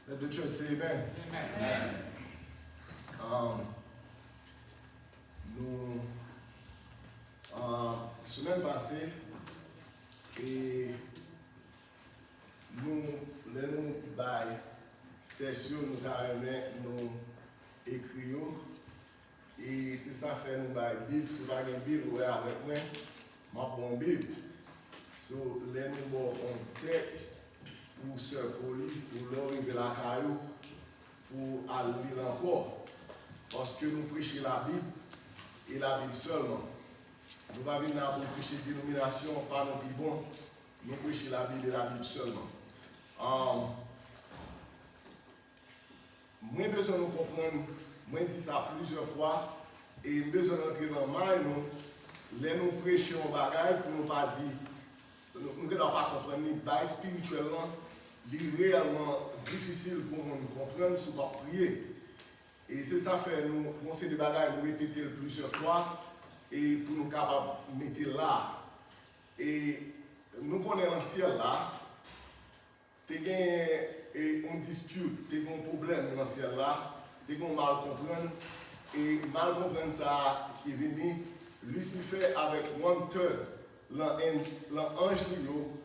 Let the church say amen. Amen. Nous, semaine passée, et nous bail test nous carrément nous écrions et c'est ça fait nous bail Bible, c'est pas une Bible ouais avec moi, ma bonne Bible. So les nous en tête pour se coller, pour l'arriver la caillou, pour aller lire encore. Parce que nous prêchons la Bible et la Bible seulement. Nous ne pouvons pas venir pour prêcher dénomination, pas non plus bon. Nous prêchons la Bible et la Bible seulement. Moi, besoin de comprendre, moi, je dis ça plusieurs fois, et besoin d'entrer dans le mal, nous prêchons un bagage pour ne pas dire, nous ne devons pas comprendre, mais spirituellement, il est réellement difficile pour nous comprendre si on va prier. Et c'est ça fait nous, on sait des bagages, nous répéter plusieurs fois, et pour nous capables de mettre là. Et nous connaissons dans le ciel là, tu as une dispute, tu as un problème dans le ciel là, tu as mal comprendre, et mal comprendre ça qui est venu, Lucifer avec one third, l'ange Lio,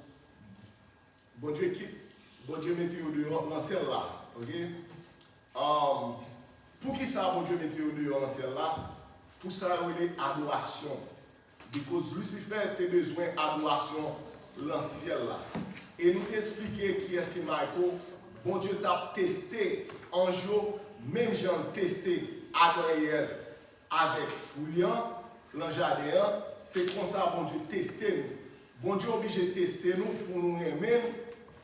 bon Dieu mette au dehors dans le ciel là, ok? Pour qui ça, bon Dieu mette au dehors dans le ciel là? Pour ça, il y a adoration. Parce que Lucifer a besoin d'adoration dans le ciel là. Et nous t'expliquer qui est-ce qui m'a dit, bon Dieu t'a testé en jour, même j'en testé Adam et Ève avec fouillant, dans le jardin, c'est comme ça bon Dieu testé nous. Bon Dieu est obligé de tester nous pour nous aimer,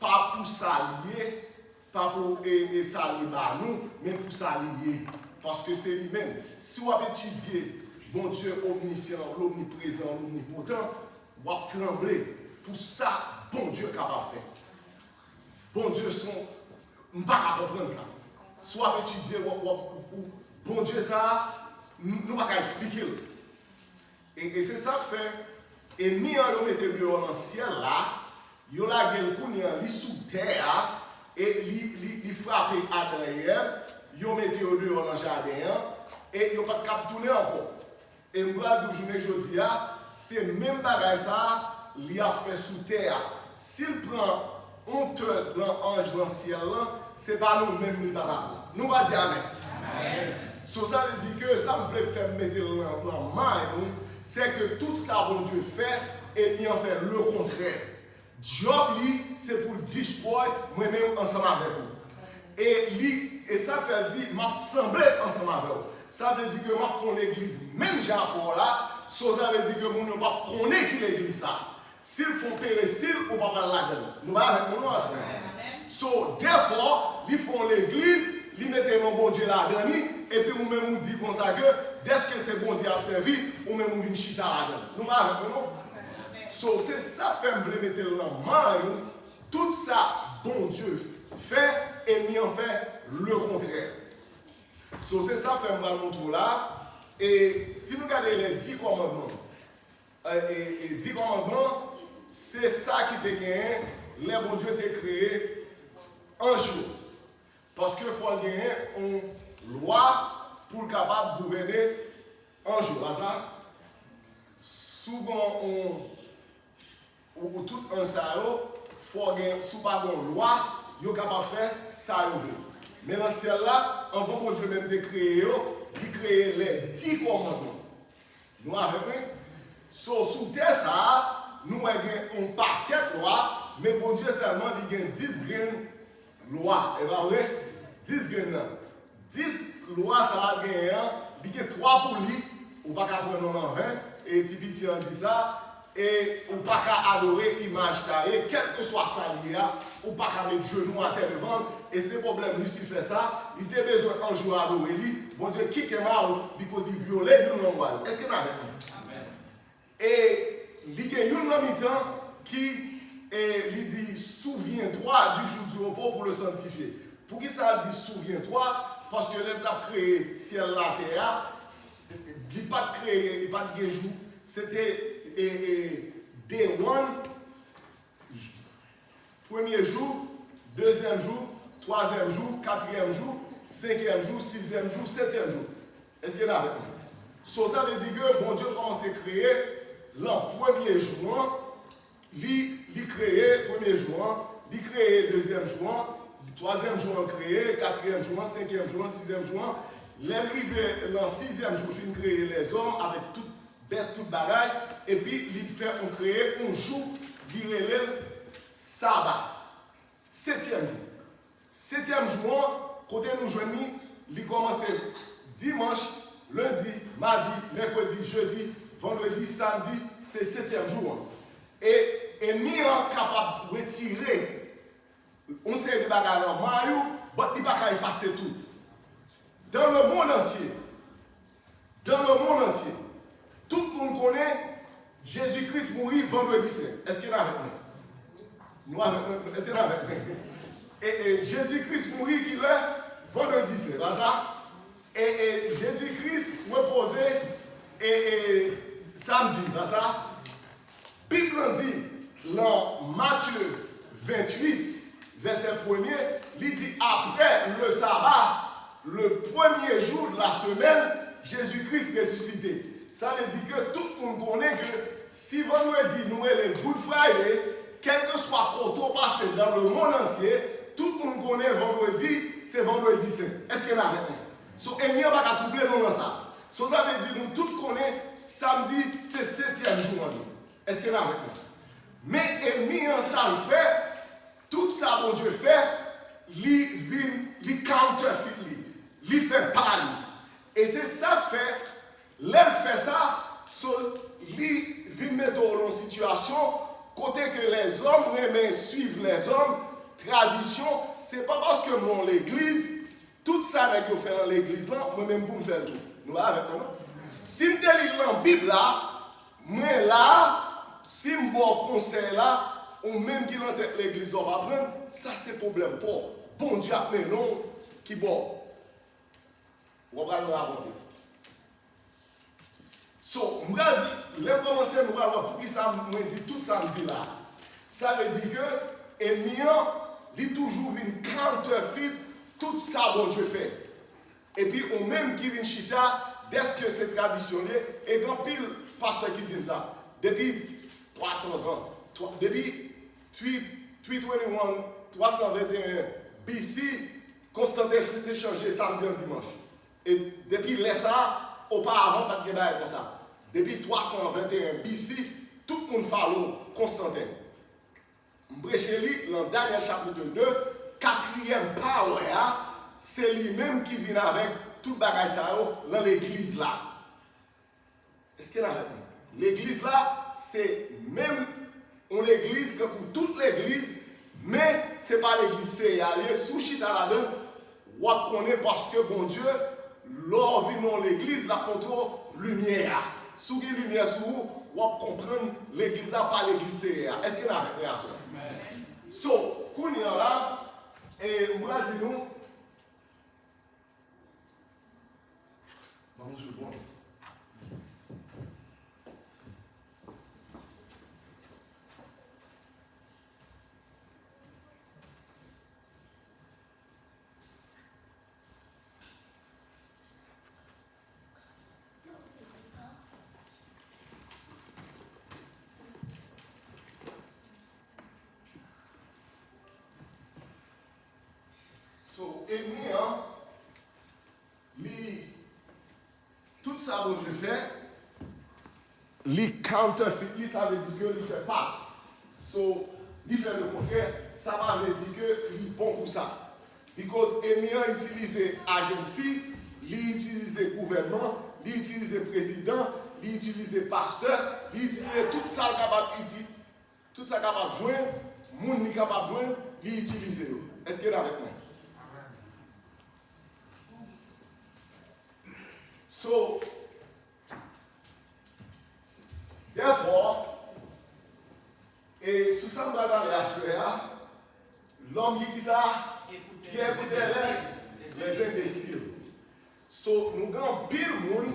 pas pour s'allier, pas pour s'allier par nous, mais pour s'allier. Parce que c'est lui-même. Si vous avez étudié bon Dieu omniscient, l'omniprésent, l'omnipotent, vous allez trembler. Pour ça, bon Dieu est capable de faire. Bon Dieu, nous ne pouvons pas comprendre ça. Si vous avez étudié bon Dieu, ça, nous ne pouvons pas expliquer. Et c'est ça que fait. Et ni on met dehors dans le ciel là, il y a quelqu'un sous terre et il frappe Adam et Ève. Ils mettent au dehors dans le jardin et ils n'ont pas de tourner encore. Et je vous dis, c'est le même bagage ça, il a fait sous terre. S'il prend un tel l'ange dans le ciel, ce n'est pas nous-mêmes qui parlons. Nous ne pas dire Amen. So, ça veut dire que ça me plaît faire mettre dans main, c'est que tout ça, bon Dieu fait, et il en fait le contraire. Job, c'est pour le destroy, moi-même ensemble avec vous. Et ça fait dire, m'a semblé ensemble avec vous. Ça veut dire que m'a font l'église, même j'ai rapport là, ça veut dire que nous ne pas connaître qui l'église ça. S'ils font péristyle, on ne va pas là-dedans. Nous allons avec nous. So, therefore, ils font l'église, ils mettent nos bon Dieu là-dedans, et puis nous-mêmes nous disons comme ça que, dès que c'est bon Dieu a servi, nous-mêmes nous venons chita là-dedans. Nous allons avec nous. So, c'est ça fait me mettre la main, tout ça, bon Dieu fait, et nous en fait le contraire. So, c'est ça fait me montrer là. Et si nous regardons les 10 commandements, et 10 commandements, c'est ça qui te gagne, les bon Dieu t'a créé un jour. Parce qu'il faut gagner une loi pour être capable de gouverner un jour. Souvent, ou tout un salaud, il faut gagner, sous pas une loi, il est capable de faire ça. Mais dans ce ciel-là, un bon Dieu même de créer, il crée les 10 commandements. Nous avons sous terre, ça, nous avons un paquet de lois, mais bon Dieu seulement, il y a 10 graines de lois. Et bien, vrai, 10 graines. 10 lois, ça a gagné, il y a 3 pour lui, ou pas qu'à prendre en 20, et Tipiti en dit ça, et ou pas qu'à adorer l'image taillée, quel que soit ça lié, ou pas qu'à mettre genou à terre devant, et c'est problème, lui, s'il fait ça, il a besoin un jour adorer lui, bon Dieu, qui est mal, parce qu'il violait, nous l'envoie. Est-ce qu'il y a avec nous? Et il y a une mi-temps qui dit souviens-toi du jour du repos pour le sanctifier. Pour qui ça dit souviens-toi? Parce que l'homme a créé ciel la terre, il n'a pas créé, il n'a pas de jour. C'était day one, premier jour, deuxième jour, troisième jour, quatrième jour, cinquième jour, sixième jour, septième jour. Est-ce qu'il y a avec nous? So, ça veut dire que bon Dieu commence à créer le premier jour, il crée premier jour, il crée deuxième jour, troisième jour créé, quatrième jour, cinquième jour, sixième jour. L'arrivée le sixième jour, il crée les hommes avec toute bête, toute bagaille, et puis il fait créer un jour, il relève sabbat. Septième jour. Septième jour, côté nous joignons, il commence dimanche, lundi, mardi, mercredi, jeudi, vendredi, samedi, c'est septième jour. Et nous sommes capables de retirer on sait de bagages en maillot, mais il ne peut pas effacer tout. Dans le monde entier, tout le monde connaît Jésus-Christ mourit vendredi saint. Est-ce qu'il est avec nous? Nous avec nous. Est-ce qu'il est avec nous? Et Jésus-Christ mourit qui est vendredi saint. Pas ça? Et Jésus-Christ reposait et samedi. Pas ça? Bible dit dans Matthieu 28, verset 1er, il dit après le sabbat, le premier jour de la semaine, Jésus-Christ ressuscité. Ça veut dire que tout le monde connaît que si vendredi nous est le Good Friday, quel que soit quand passé dans le monde entier, tout le monde connaît vendredi, c'est vendredi saint. Est-ce qu'il y en a avec nous? So, et nous n'avons pas troubler nous dans ça. So, ça veut dire nous tous connaissons samedi, c'est septième jour. Est-ce qu'il y en a avec nous? Mais ennemi en ça le fait, tout ça bon Dieu fait, il counterfeit, il fait parler. Et c'est ça fait, l'elle fait ça, il vient mettre dans une situation, côté que les hommes aiment suivre les hommes, tradition, c'est pas parce que moi l'église, tout ça que vous faites dans l'église là, moi-même pour me faire tout. Nous avec nous. Si je lis dans la Bible là, moi là, si je bon conseil là, ou même qui dans l'église on va prendre, ça c'est problème pour. Bon Dieu a mais non qui bon. On va nous raconter. So, je dis, les commencer nous va voir pour qui ça me dit tout ça me dit là. Ça veut dire que ennemi il toujours une counterfeit tout ça bon Dieu fait. Et puis on même qui vient chita dès que c'est traditionnel et grand pile pasteur qui dit ça. Depuis 300 ans, depuis 321 BC, Constantin s'était changé samedi et dimanche. Et depuis ça, auparavant, pas de débat comme ça. Depuis 321 BC, tout le monde follow Constantin. Mbréchéli, dans le dernier chapitre 2, quatrième power, c'est lui-même qui vient avec tout le bagage dans l'église là. Est-ce qu'il y a avec nous? L'église là, c'est même une église que pour toute l'église, mais ce n'est pas l'église, c'est y aller sous chita là-dedans, on connaît parce que bon Dieu, lors vient dans l'église, la contrôle lumière. Sous la lumière sur vous, on comprend l'église là, pas l'église c'est. Est-ce qu'il y a avec nous? So, quand il y a là, et moi dis nous, vamos sur le point. So, ennemi, tout ça que je fais, les counterfeit, ça veut dire que il ne fait pas. So, il fait le contraire, ça veut dire que il est bon pour ça. Because ennemi utilise agency, il utilise gouvernement, il utilise président, il utilise pasteur, il utilise tout ça capable tout ça capable de joindre, monde n'est capable de joindre, il utilise. Est-ce qu'il est avec moi? So, therefore, et sous ça, nous allons regarder l'homme qui ça, qui écoute les imbéciles. So, nous avons pile monde,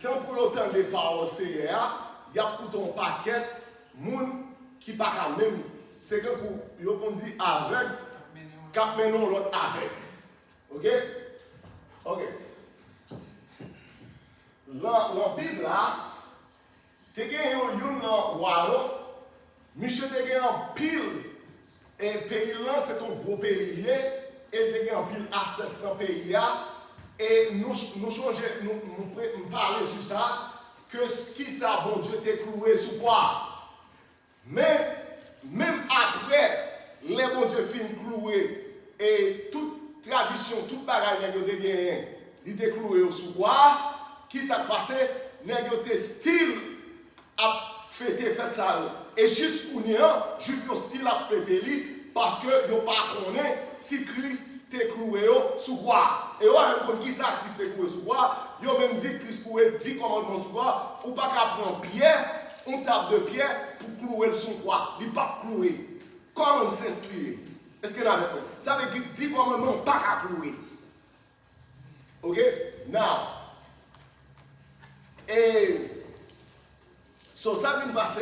quand pour l'autant des paroles CA, il y a tout un paquet de monde qui ne pas même. C'est que pour, on dit aveugle, cap menon l'autre avec. OK? OK. La Bible là, te gen yon walo, monsieur te gen en pile et pays là c'est un gros pays lié et te gen en pile accès dans pays là et nous changer nous parler sur ça que ce qui ça bon Dieu t'est cloué sous quoi. Mais même après les bon Dieu fin cloué et toute tradition, toute bagaille que te gen, il t'est cloué sous quoi. Qui s'est passé, négocié style à fêter fête ça. Et juste pour nous, juif yo style à fêter lui parce que yo pas connaît si Christ t'est cloué sous quoi. Et on a qui ça Christ t'est cloué sous quoi. Yo même dit Christ cloué 10 commandements sous quoi. Ou pas qu'à prendre pierre, on tape de pierre pour clouer sous quoi. Il pas cloué. Comment c'est lié? Est-ce que là ça veut dire 10 commandements pas qu'à clouer. OK? Now et so, ça qui passe,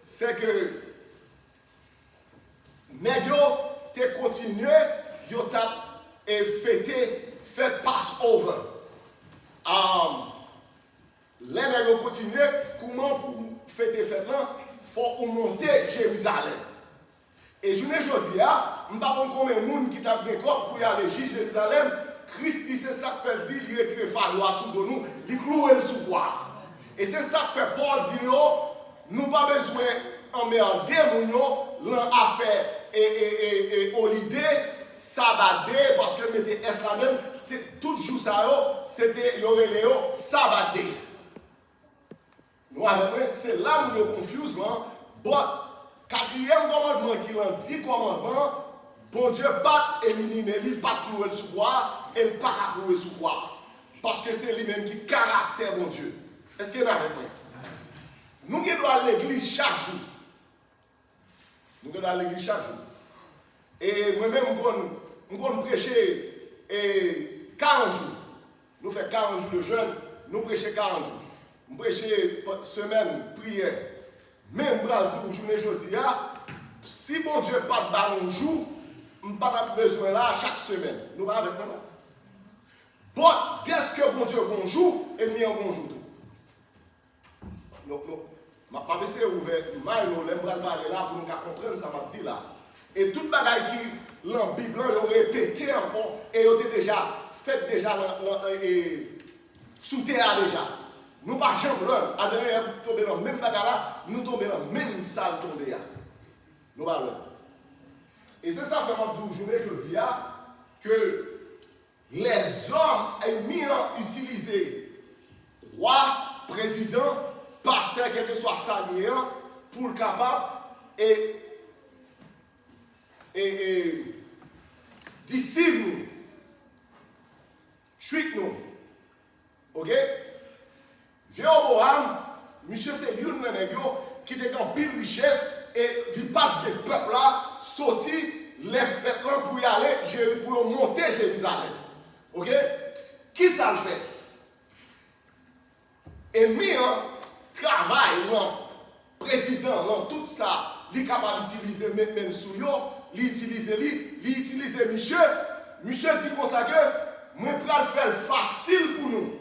c'est que nèg yo te continué, yo t'a fait Passover. Les nèg yo continué, comment pour fêter fête là, faut monter Jérusalem. Et je ne dis pas, je ne sais pas combien de monde qui t'a bien corps pour y aller à Jérusalem. Christ dit c'est ça que fait dire, il retire fardeau sous de nous, il cloue le sous quoi. Et c'est ça que fait Paul dire, nous pas besoin emmerder mon l'en affaire et holiday, sabbat day, parce que mettez est la même, tout jour ça c'était yoréléo sabbat day. C'est là où nous confusons. Bon, quatrième commandement qui l'a dit commandement, bon Dieu pas éliminer, il pas clouer sous quoi. Et pas clouer sous quoi. Parce que c'est lui-même qui caractère mon Dieu. Est-ce qu'il y a avec moi? Nous devons aller à l'église chaque jour. Nous devons aller à l'église chaque jour. Et moi-même, nous allons prêcher 40 jours. Nous faisons 40 jours de jeûne, nous prêchons 40 jours. Nous prêchons semaine, prière. Même dans le journée aujourd'hui, si mon Dieu pas de ballon jour, nous n'avons pas besoin là chaque semaine. Nous allons avec moi. Bon, qu'est-ce que bon Dieu bonjour et mis en bonjour tout. Non, ma pas c'est ouvert, nous l'aimerait parler là pour nous comprendre ça m'a dit là. Et toute bagaille qui dans la Bible ont répété encore et ont déjà fait déjà sous terre déjà. Nous pas jamais là, à derrière tomber dans même bagaille là, nous tomber dans même salle tomber là. Nous pas là. Et c'est ça fait moi journée je dis que les hommes émirents utilisés, roi, président, pasteur, quel que soit salier, pour le capable et disciple nous, suite nous. Ok? Jéroboam, monsieur c'est une qui était en pile richesse et il part du peuple là, sorti les fêtes là pour y aller, pour monter Jérusalem. Ok? Qui ça le fait? Et mis un travail, le président, tout ça, il est capable d'utiliser même sous lui, il utilise monsieur. Monsieur dit comme ça que, moi, je vais le faire facile pour nous.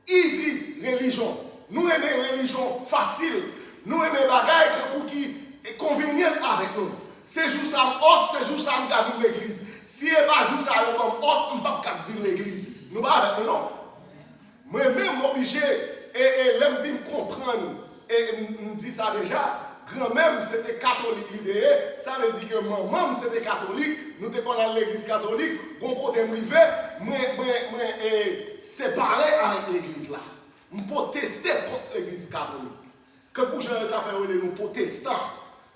Easy religion. Nous aimons religion facile. Nous aimons les bagailles qui est convenient avec nous. C'est juste ça, off, c'est juste ça, nous avons l'église. Si il n'y a pas juste ça, nous avons off, nous ne pouvons pas vivre l'église. Nous ne pouvons pas avec nous, non. Moi-même, obligé, et l'aime comprendre, et me dit ça déjà, grand-mère, c'était catholique l'idée, ça veut dire que maman, c'était catholique, nous étions dans l'église catholique, bon côté me moi, séparé avec l'église là. Nous protester contre l'église catholique. Que pour gérer ça, faire nous protestants.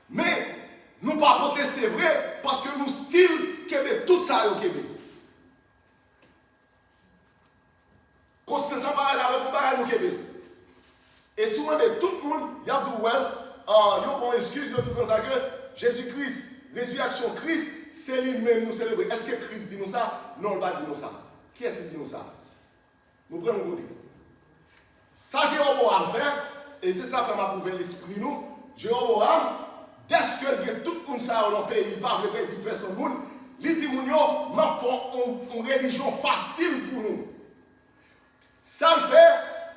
Mais, nous pas protester vrai, parce que nous style Québec, tout ça au Québec. Constamment parler avec nous, parler au Québec. Et souvent, de tout le monde, il y a du well, il y a une excuse, tout comme ça, que Jésus-Christ, résurrection Christ, c'est lui-même nous célébrer. Est-ce que Christ dit nous ça? Non, il ne va pas dire nous ça. Qui est-ce qui dit nous ça? Nous prenons le côté. Ça, Jéroboam fait, et c'est ça qui m'a prouvé l'esprit nous. Jéroboam, dès que tout le monde ça dans le pays, il parle de personne, il dit Mounio, m'a fait une religion facile pour nous. Ça le fait,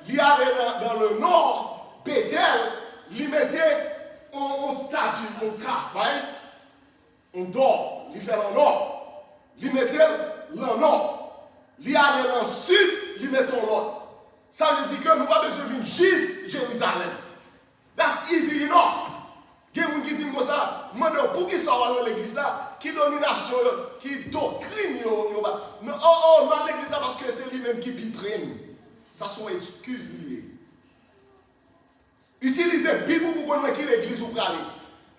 il allait dans le nord, Bethel, il mettait un statue, un cap, on dort, il fait le nord, il mettait le nord, il allait dans le sud, il mettait l'autre. Ça veut dire que nous n'avons pas besoin de venir juste Jérusalem. That's easy enough. Il y a des gens qui disent comme ça, pour qui ça va dans l'église, qui domination, qui doctrine, non, dans l'église parce que c'est lui-même qui piprime. Ça sont excuses liées. Utilisez la Bible pour connaître qui l'église ou aller.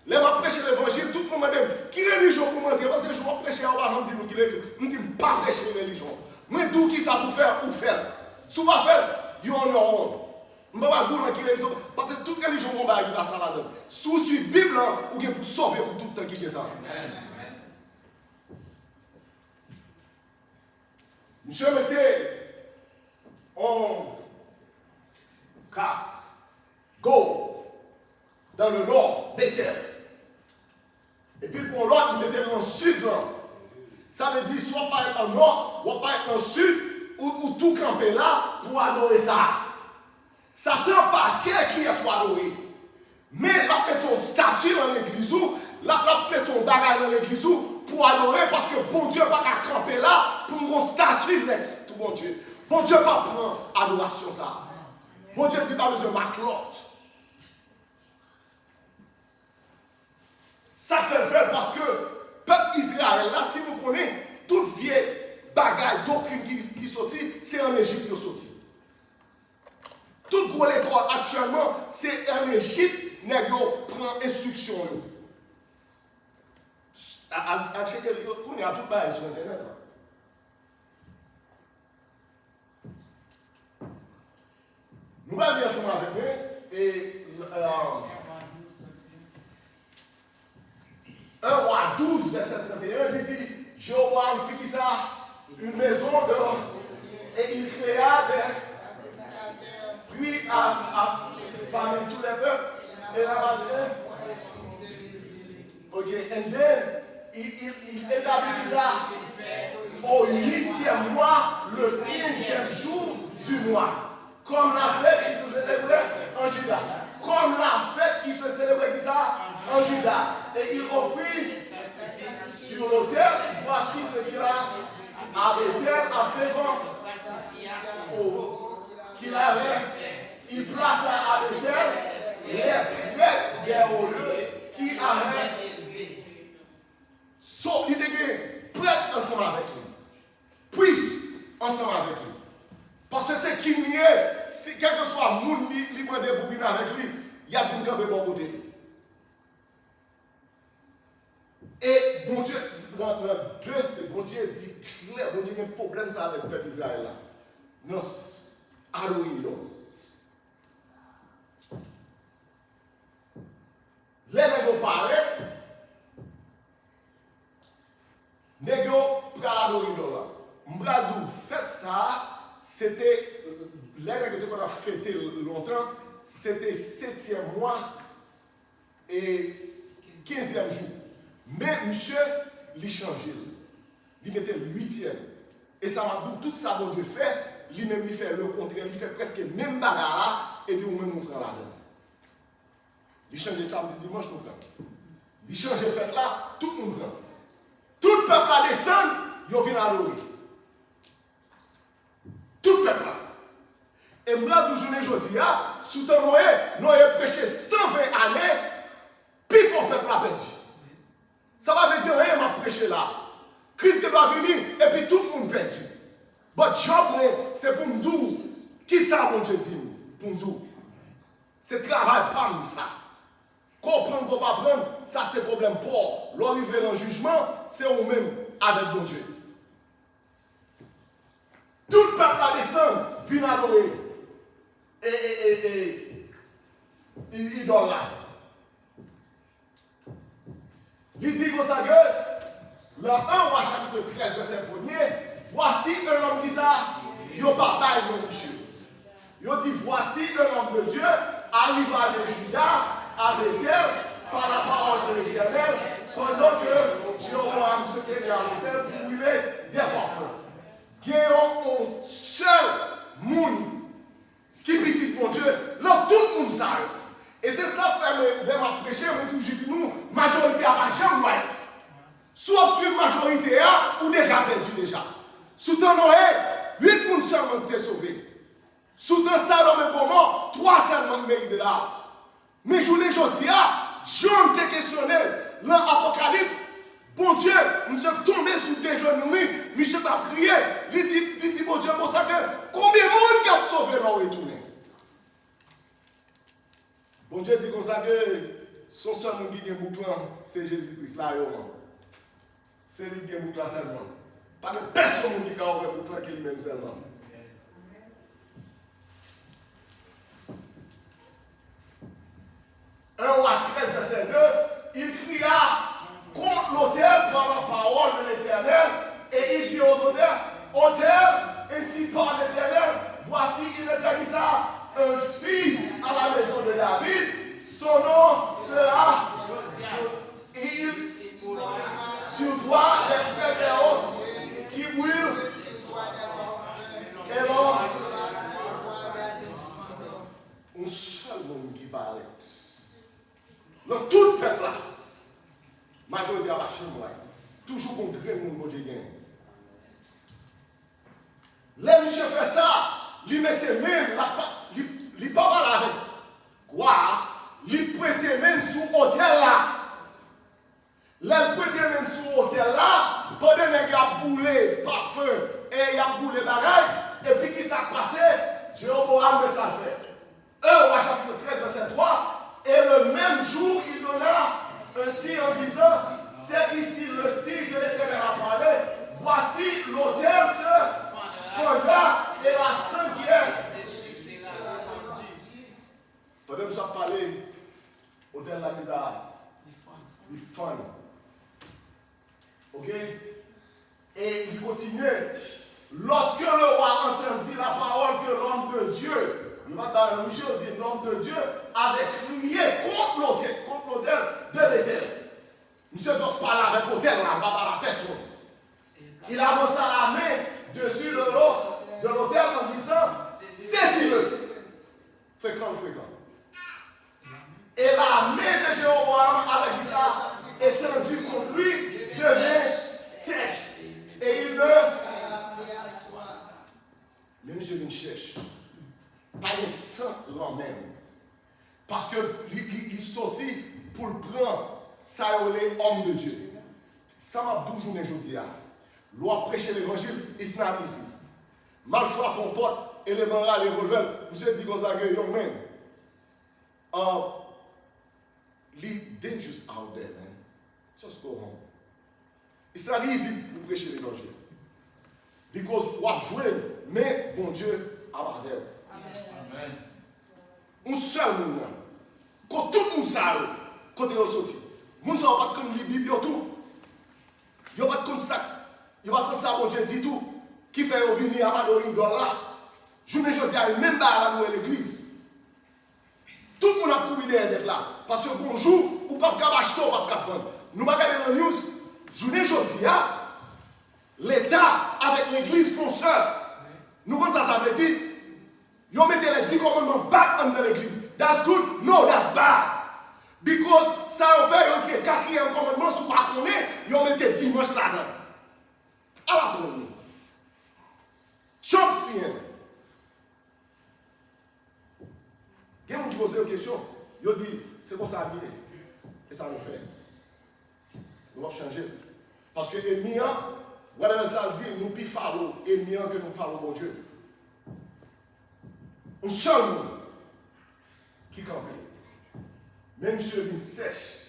Là, je prêcher l'évangile, tout le monde me dit, qui religion pour m'entrer? Parce que je vais prêcher en bas, je me dis, je ne dis pas prêcher la religion. Mais d'où qui ça pour faire ou faire? Si vous ne faire, you on your own. Je ne vais pas dire qui religion, parce que toute religion qu'on va arriver à ça là-dedans. Si vous suivez la Bible, vous pouvez vous sauver pour tout le temps qui est là. Monsieur mettait en carte, go, dans le nord, Bethel. Et puis pour l'autre, il mettait dans le sud. Là. Ça veut dire soit pas être dans le nord, soit pas être dans le sud, ou tout camper là pour adorer ça. Satan pas quel qui est soit adoré. Mais là, met ton statut dans l'église, là, met ton bagage dans l'église pour adorer, parce que bon Dieu pas qu'à camper là pour mon statut l'ex, tout bon Dieu. Bon Dieu pas prendre adoration ça. Bon Dieu dit pas besoin de ma clotte. Ça fait le faire parce que peuple Israël, là, si vous connaissez, toute vieille bagaille, doctrine qui sortit, c'est en Égypte qui sortit. Toute gros l'école actuellement, c'est en Égypte, nèg prend instruction. À checker, on est à tout bas sur Internet. Nous allons lire ensemble avec moi et 1 roi 12, verset 31, il dit, Jéroboam fit ça, une maison d'or, et il créa des... Puis, parmi tous les peuples, et la bataille, ok, and then, il établit ça au 8e mois, le 15e jour du mois, comme la fête qui se célébrait en Juda. Comme la fête qui se célébrait en Juda. Et il offrit sur l'autel, voici ce qu'il a à Bethel, à Pégon, qu'il avait. Il plaça à Bethel les prêtres des hauts lieux qui avaient il était prêt ensemble avec lui. Puisse ensemble avec lui. Parce que c'est qui n'y est, si quel que soit le monde qui demande pour venir avec lui, il y a une camp de bon côté. Et bon Dieu, bon Dieu dit clair, bon Dieu a un problème ça avec le peuple Israël là. Non, adorer donc. Les nègres paraît, nègres pour adorer donc là. M'bradou fait ça. C'était, les règles qu'on a fêté longtemps, c'était 7e mois et 15e jour. Mais monsieur, il changé. Il mettait le 8e. Et ça m'a dit, tout ça, bon Dieu fait, lui-même, il fait le contraire, il fait presque le même bagarre là, et puis on nous prend là-dedans. Il change samedi, dimanche, nous prend. Il change fête là, tout le monde prend. Tout le peuple là descend, il vient adorer. Tout le peuple là. Et moi, toujours aujourd'hui, sous ton Noé, Noé prêché 120 années, puis le peuple a perdu. Ça va dire rien, m'a prêché là. Christ doit venir, et puis tout le monde perdu. Mais job, c'est pour nous dire, qui ça, mon Dieu dit, pour nous dire. C'est travail, pas ça. Comprendre qu'on va prendre, ça c'est problème pour. L'arrivée dans le jugement, c'est nous-mêmes avec mon Dieu. Tout le peuple a descendu, vient adorer. Et idole là. Il dit comme ça que, dans 1 roi chapitre 13, verset 1er, voici un homme qui ça, il n'y a pas bail, mon monsieur. Il dit, voici un homme de Dieu, arriva de Juda, à Bethel, par la parole de l'Éternel, pendant que Jéroboam se tenait à l'autel pour brûler des parfums. Il y a un seul monde qui visite mon Dieu, là tout le monde sait. Et c'est ça que fait ma prêcher, mais toujours que nous, majorité à pas jamais loin. Soit sur majorité ou déjà perdu déjà. Sous ton Noé, 8 personnes seulement été sauvés. Sous ton salon de moment, 3 seulement méritent de l'art. Mais je l'ai dit, Jean te questionné dans l'Apocalypse. Bon Dieu, nous sommes tombés sur des genoux, monsieur t'a crié, il dit, bon Dieu, pour ça que combien de monde qui a sauvé dans le retourné? Bon Dieu dit comme ça que son seul monde qui a un bouclier, c'est Jésus-Christ là. C'est lui qui a un bouclier seulement. Pas de personne qui a un bouclier qui est lui-même seulement. Un roi 13, verset 2, il cria contre l'autel par la parole de l'Éternel et il dit aux auteurs, autel, ainsi par l'Éternel, voici il est dit ça, un fils à la maison de David, son nom sera il sur toi les prêts des hauts qui brûlent et l'on un seul monde qui parlait. Dans tout le peuple là, majorité à la chambre, toujours contre le monde que j'ai gagné. Les monsieur fait ça, il mettait même, il pas mal avec quoi, il prêtait même sous l'hôtel là. Il prêtait même sous l'hôtel là, pendant qu'il a boulé parfum et il a boulé bagaille, et puis qui s'est passé, Jéroboam me ça fait. 1 au chapitre 13, verset 3. Et le même jour, il donna ainsi en disant, c'est ici le signe que l'Éternel a parlé, voici l'autel se fondra et la cinquième. Pendant que ça parlait, l'autel là, il fond. Ok? Et il continuait. Lorsque le roi entendit la parole que l'homme de Dieu, monsieur dit l'homme de Dieu avait crié contre l'autel de l'Éternel. Monsieur doit parler avec l'autel, là, pas la personne. Il avança la main dessus le lot de l'autel en disant, saisis-le. Fréquent. Et la main de Jéroboam avec ça étendue contre lui devient sèche. Et il ne. Mais monsieur vient cherche. Pas les saints l'emmènent. Parce que il sortit pour le prendre, ça les hommes de Dieu. Ça m'a toujours dit aujourd'hui. Loi prêcher l'évangile, il se n'a ici. Mal frappe en porte, et les banras, les revolvers. Monsieur dit comme ça que young man. It's dangerous out there, man. Just go home. It's not easy pour prêcher l'évangile. Because what jouer, mais bon Dieu a bardé. Amen. Un seul monde. Quand tout le monde sait, quand il est sorti. Les gens ne savent pas comme les Bibles tout. Ils ne savent pas comme ça. Ils ne savent pas comme ça, bon Dieu dit tout. Qui fait venir à Madorie là. Je ne dis pas, même dans l'église. Tout le monde a couru derrière là. Parce que bonjour, ou pas de acheter, ou pas de vendre. Nous regardons dans la news, je ne dis pas, l'État avec l'église font ça. Nous comme ça veut dire. You mettez les 10 commandements back under l'église. That's good? No, that's bad. Because ça on fait, on dit 4e commandement, si vous ne connaissez pas, you mettez dimanche là-dedans. À la première. Chop sien. Quelqu'un qui pose une question, il dit, c'est comme ça à dire. Et ça nous fait. Nous allons changer. Parce que l'ennemi, whatever ça dit, nous ne follow l'ennemi que nous follow mon Dieu. Un seul monde qui campe. Même si une sèche.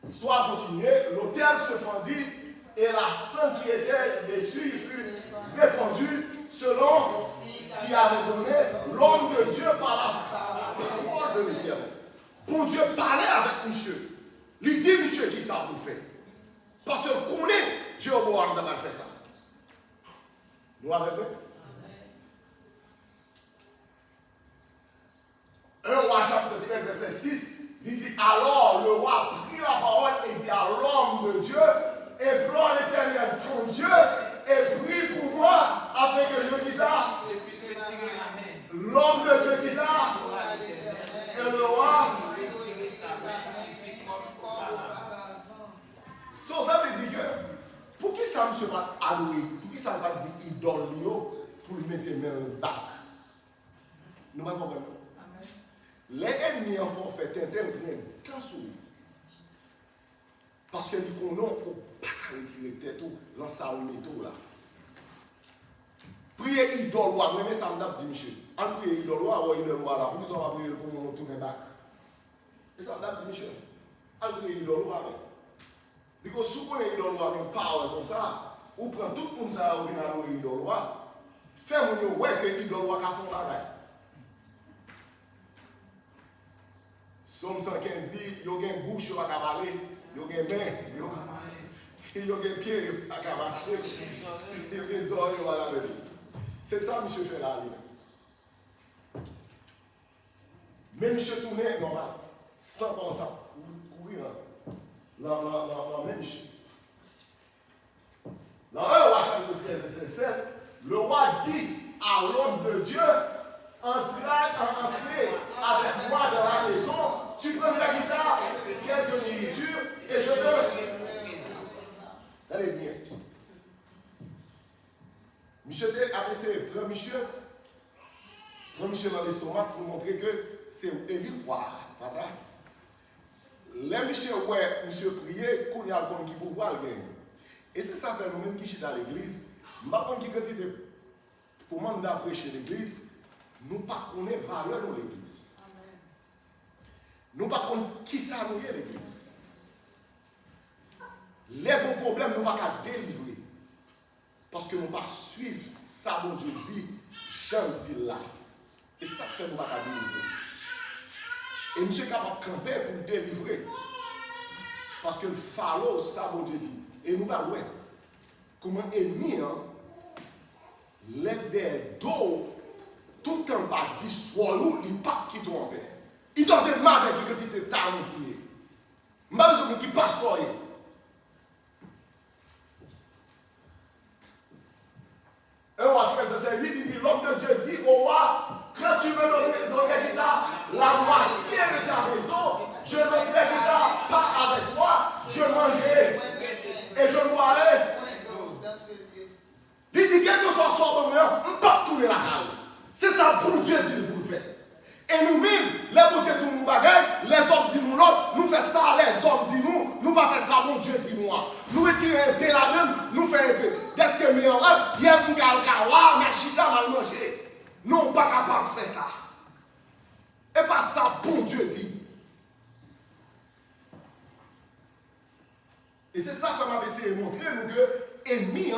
L'histoire continue, l'autel se fendit et la sang qui était dessus fut répandu selon qui avait donné l'homme de Dieu par la parole de l'Éternel. Bon Dieu parlait avec monsieur. Il dit monsieur qui ça vous fait. Parce que connaît Jéroboam d'avoir fait ça. Nous avec nous? 1 Roi chapitre 13, verset 6. Il dit, alors le roi prit la parole et dit à l'homme de Dieu, implore l'Éternel, ton Dieu, et prie pour moi, afin que je dise ça. L'homme de Dieu dit ça. Et le roi. Ça veut dire que, pour qui ça ne se pas adorer, pour qui ça ne va pas dire idole pour lui mettre dans le bac. Nous ne comprenons pas. Les ennemis en font fait Tintin prennent tant sur lui. Parce que nous connaissons qu'on ne peut pas retirer tête dans sa méthode là. Prier idole, mais ça me dit Michel. En prier idole, ou idole là, pour nous on va prier pour nous tourner back. Et ça me dit Michel. En prier idole, parce que si vous avez idole, vous parle comme ça, ou prend tout le monde ça, ou vient à idole, faites-vous ouais que idole va faire la bagaille. Somme 115 dit, il y a une bouche, il y a un il y a une main, il y a un pied, il y a un marcher, il y a des oreilles, il y a un bébé. C'est ça, monsieur fait là. Mais monsieur tourné, normal, sans penser, courir là, même monsieur. Dans 1 roi chapitre 13, verset 7, le roi dit à l'homme de Dieu, entrez avec moi dans la maison, tu prends la guisard, quelques nourriture, et je te. Allez bien. Monsieur a essayé de prendre monsieur dans l'estomac pour montrer que c'est Élie quoi, pas ça. Les monsieur, ouais, monsieur prier, qu'on y a le bon qui pour voir le gain. Et c'est ça fait nous-mêmes qui sommes dans l'église. Je ne sais pas qui quantité pour m'amener à prêcher l'église. Nous ne connaissons pas valeur de l'église. Nous ne connaissons pas qui ça nous est l'église. Les bons problèmes, nous ne pouvons pas délivrer. Parce que nous ne pouvons pas suivre ça, mon Dieu dit, j'aime dire là. Et ça fait nous ne pouvons pas délivrer. Et nous sommes capables de camper pour délivrer. Parce que le phalo, ça, mon Dieu dit. Et nous ne pouvons pas comment ennemi, l'aide des dos. Tout un pas d'histoire, il pas qui trompe. Il doit se demander qui quantité de temps nous prier. Malheureusement, qui passe pour rien. Un roi 13, verset 8, il dit, l'homme de Dieu dit au roi, quand tu veux donner ça, la moitié de ta maison, je donnerai ça, pas avec toi, je mangerai et je boirai. Il dit, quel que soit son moment, on ne peut pas tourner la caille. C'est ça pour Dieu dit pour le faire. Et nous-mêmes, les bon Dieu disent nous bagaille, les hommes disent nous l'autre, nous faisons ça, les hommes disent nous, nous pas faire ça, bon Dieu dit nous. Nous retirons un peu la même, nous faisons un peu. Qu'est-ce que nous avons? Il y a un calcawa, machita, mal manger. Nous ne sommes pas capables de faire ça. Et pas ça, bon Dieu dit. Et c'est ça que m'a essayé de montrer nous que ennemi,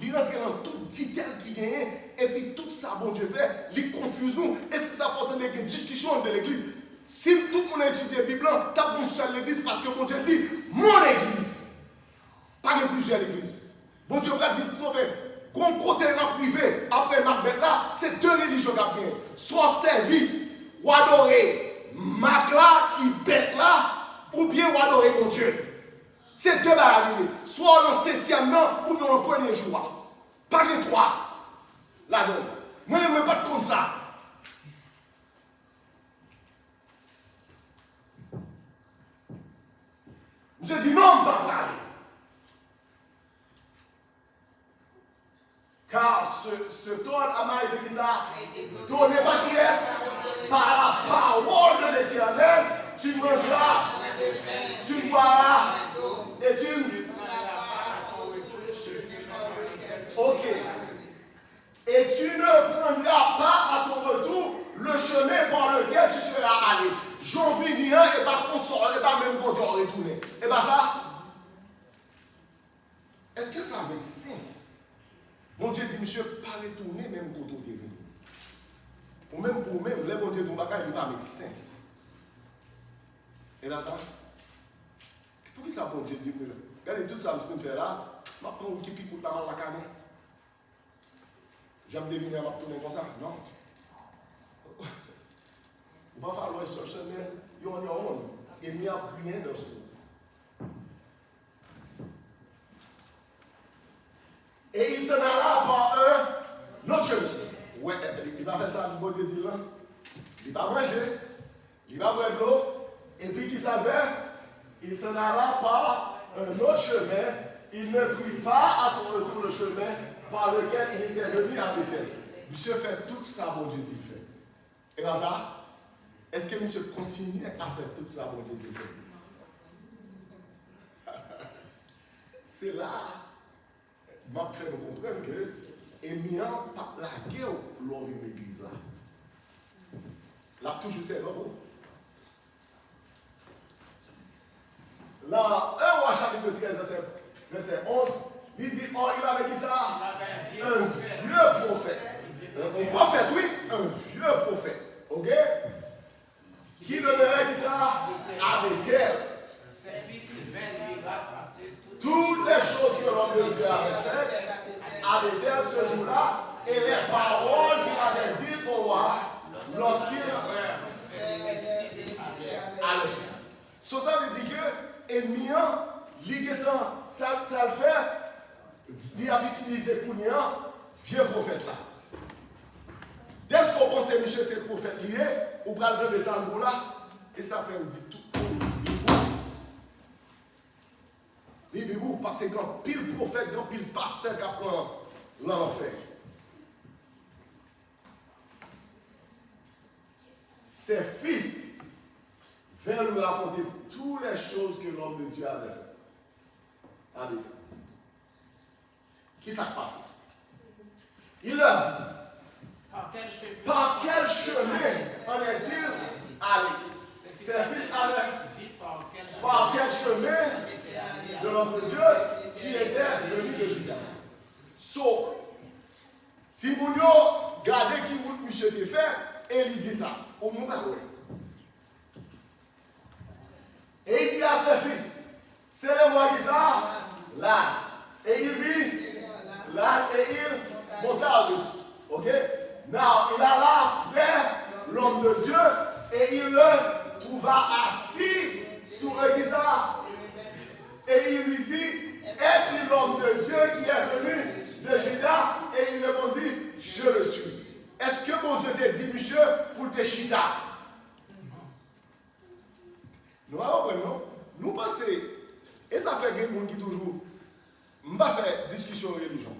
il rentre dans tout titel qui gagne, et puis tout ça, bon Dieu fait, il confuse nous. Et c'est ça pour donner une discussion de l'église. Si tout le monde étudie la Bible, tu as une seule église parce que bon Dieu dit, mon église. Pas de plusieurs églises. Bon Dieu va venir sauver. Qu'on côté dans le privé, après Macbeth là, c'est deux religions qui ont gagné. Soit servi, ou adorer Mac là, qui bête là, ou bien ou adorer mon Dieu. C'est deux barrières. Soit dans le 7e an ou dans le premier jour. Pas les trois. Là-dedans. Moi, je ne veux pas comme ça. Je dis non, pas parler. Car ce don à ma église a donné pas qui est par la parole de l'Éternel, tu mangeras, tu boiras et tu. Ok. Et tu ne prendras pas à ton retour le chemin par lequel tu seras allé. J'en vis rien et par contre sort et pas même quand on retourner. Et bien ça, est-ce que ça make sens? Bon Dieu dit, monsieur, pas retourner même quand on est venu. Ou même pour même, les bon Dieu nous bagage, il va make sens. Et là ça, pour qui ça bon Dieu dit, regardez tout ça, je peux faire là, je vais prendre un qui pique dans la caméra. J'aime deviner, je vais tourner comme ça. Non. On va faire le social channel, you're on your own. Et il y a rien dans ce groupe. Et il s'en alla par un autre chemin. Ouais, il va faire ça, le bon Dieu dit là. Il va manger, il va boire de l'eau, et puis qu'il savait, il s'en alla par un autre chemin. Il ne prit pas à son retour le chemin par lequel il était venu à Bethel. Monsieur fait tout ça, bon Dieu dit fait. Et dans ça, est-ce que monsieur continue à faire tout ça, bon Dieu dit fait? C'est là, m'a fait nous comprendre que Émian pas la guerre lors de l'église là. Là, toujours c'est là. Là, 1 roi chapitre 13, verset 11, il dit, oh, il avait dit ça, un vieux prophète. Un prophète, oui, un vieux prophète. Ok? Qui demeurait dit ça avec elle. Toutes les choses que l'homme de Dieu avait faites, avec elle ce jour-là, et les paroles qu'il avait dites au roi lorsqu'il allait. So, ça veut dire que Émian, l'iguetant, ça le fait, il a utilisé pour nous, vieux prophète là. Dès qu'on pense que monsieur c'est prophète lié, ou pral de ça là, et ça fait dit tout. Libérou, parce que quand pile prophète, quand pile pasteur qui apprend l'enfer. Ses fils vers nous raconter toutes les choses que l'homme de Dieu avait fait. Allez. Qui ça passe? Il leur dit, par quel chemin en est-il allé? Ses fils allaient par quel chemin de l'homme de Dieu qui était venu de Juda. So, si vous regardez qui vous monsieur te fait, et il dit ça, au moment où et il dit à ses fils, c'est le moi qui ça, là. Et il dit, là, et il monta au-dessus. Ok? Now, il alla vers l'homme de Dieu et il le trouva assis sur le guisard. Et il lui dit, es-tu l'homme de Dieu qui est venu de Juda? Et il répondit, je le suis. Est-ce que mon Dieu t'a dit, monsieur, pour te chita? Nous allons nous pensons, et ça fait que les gens qui toujours, je ne vais pas faire discussion de religion.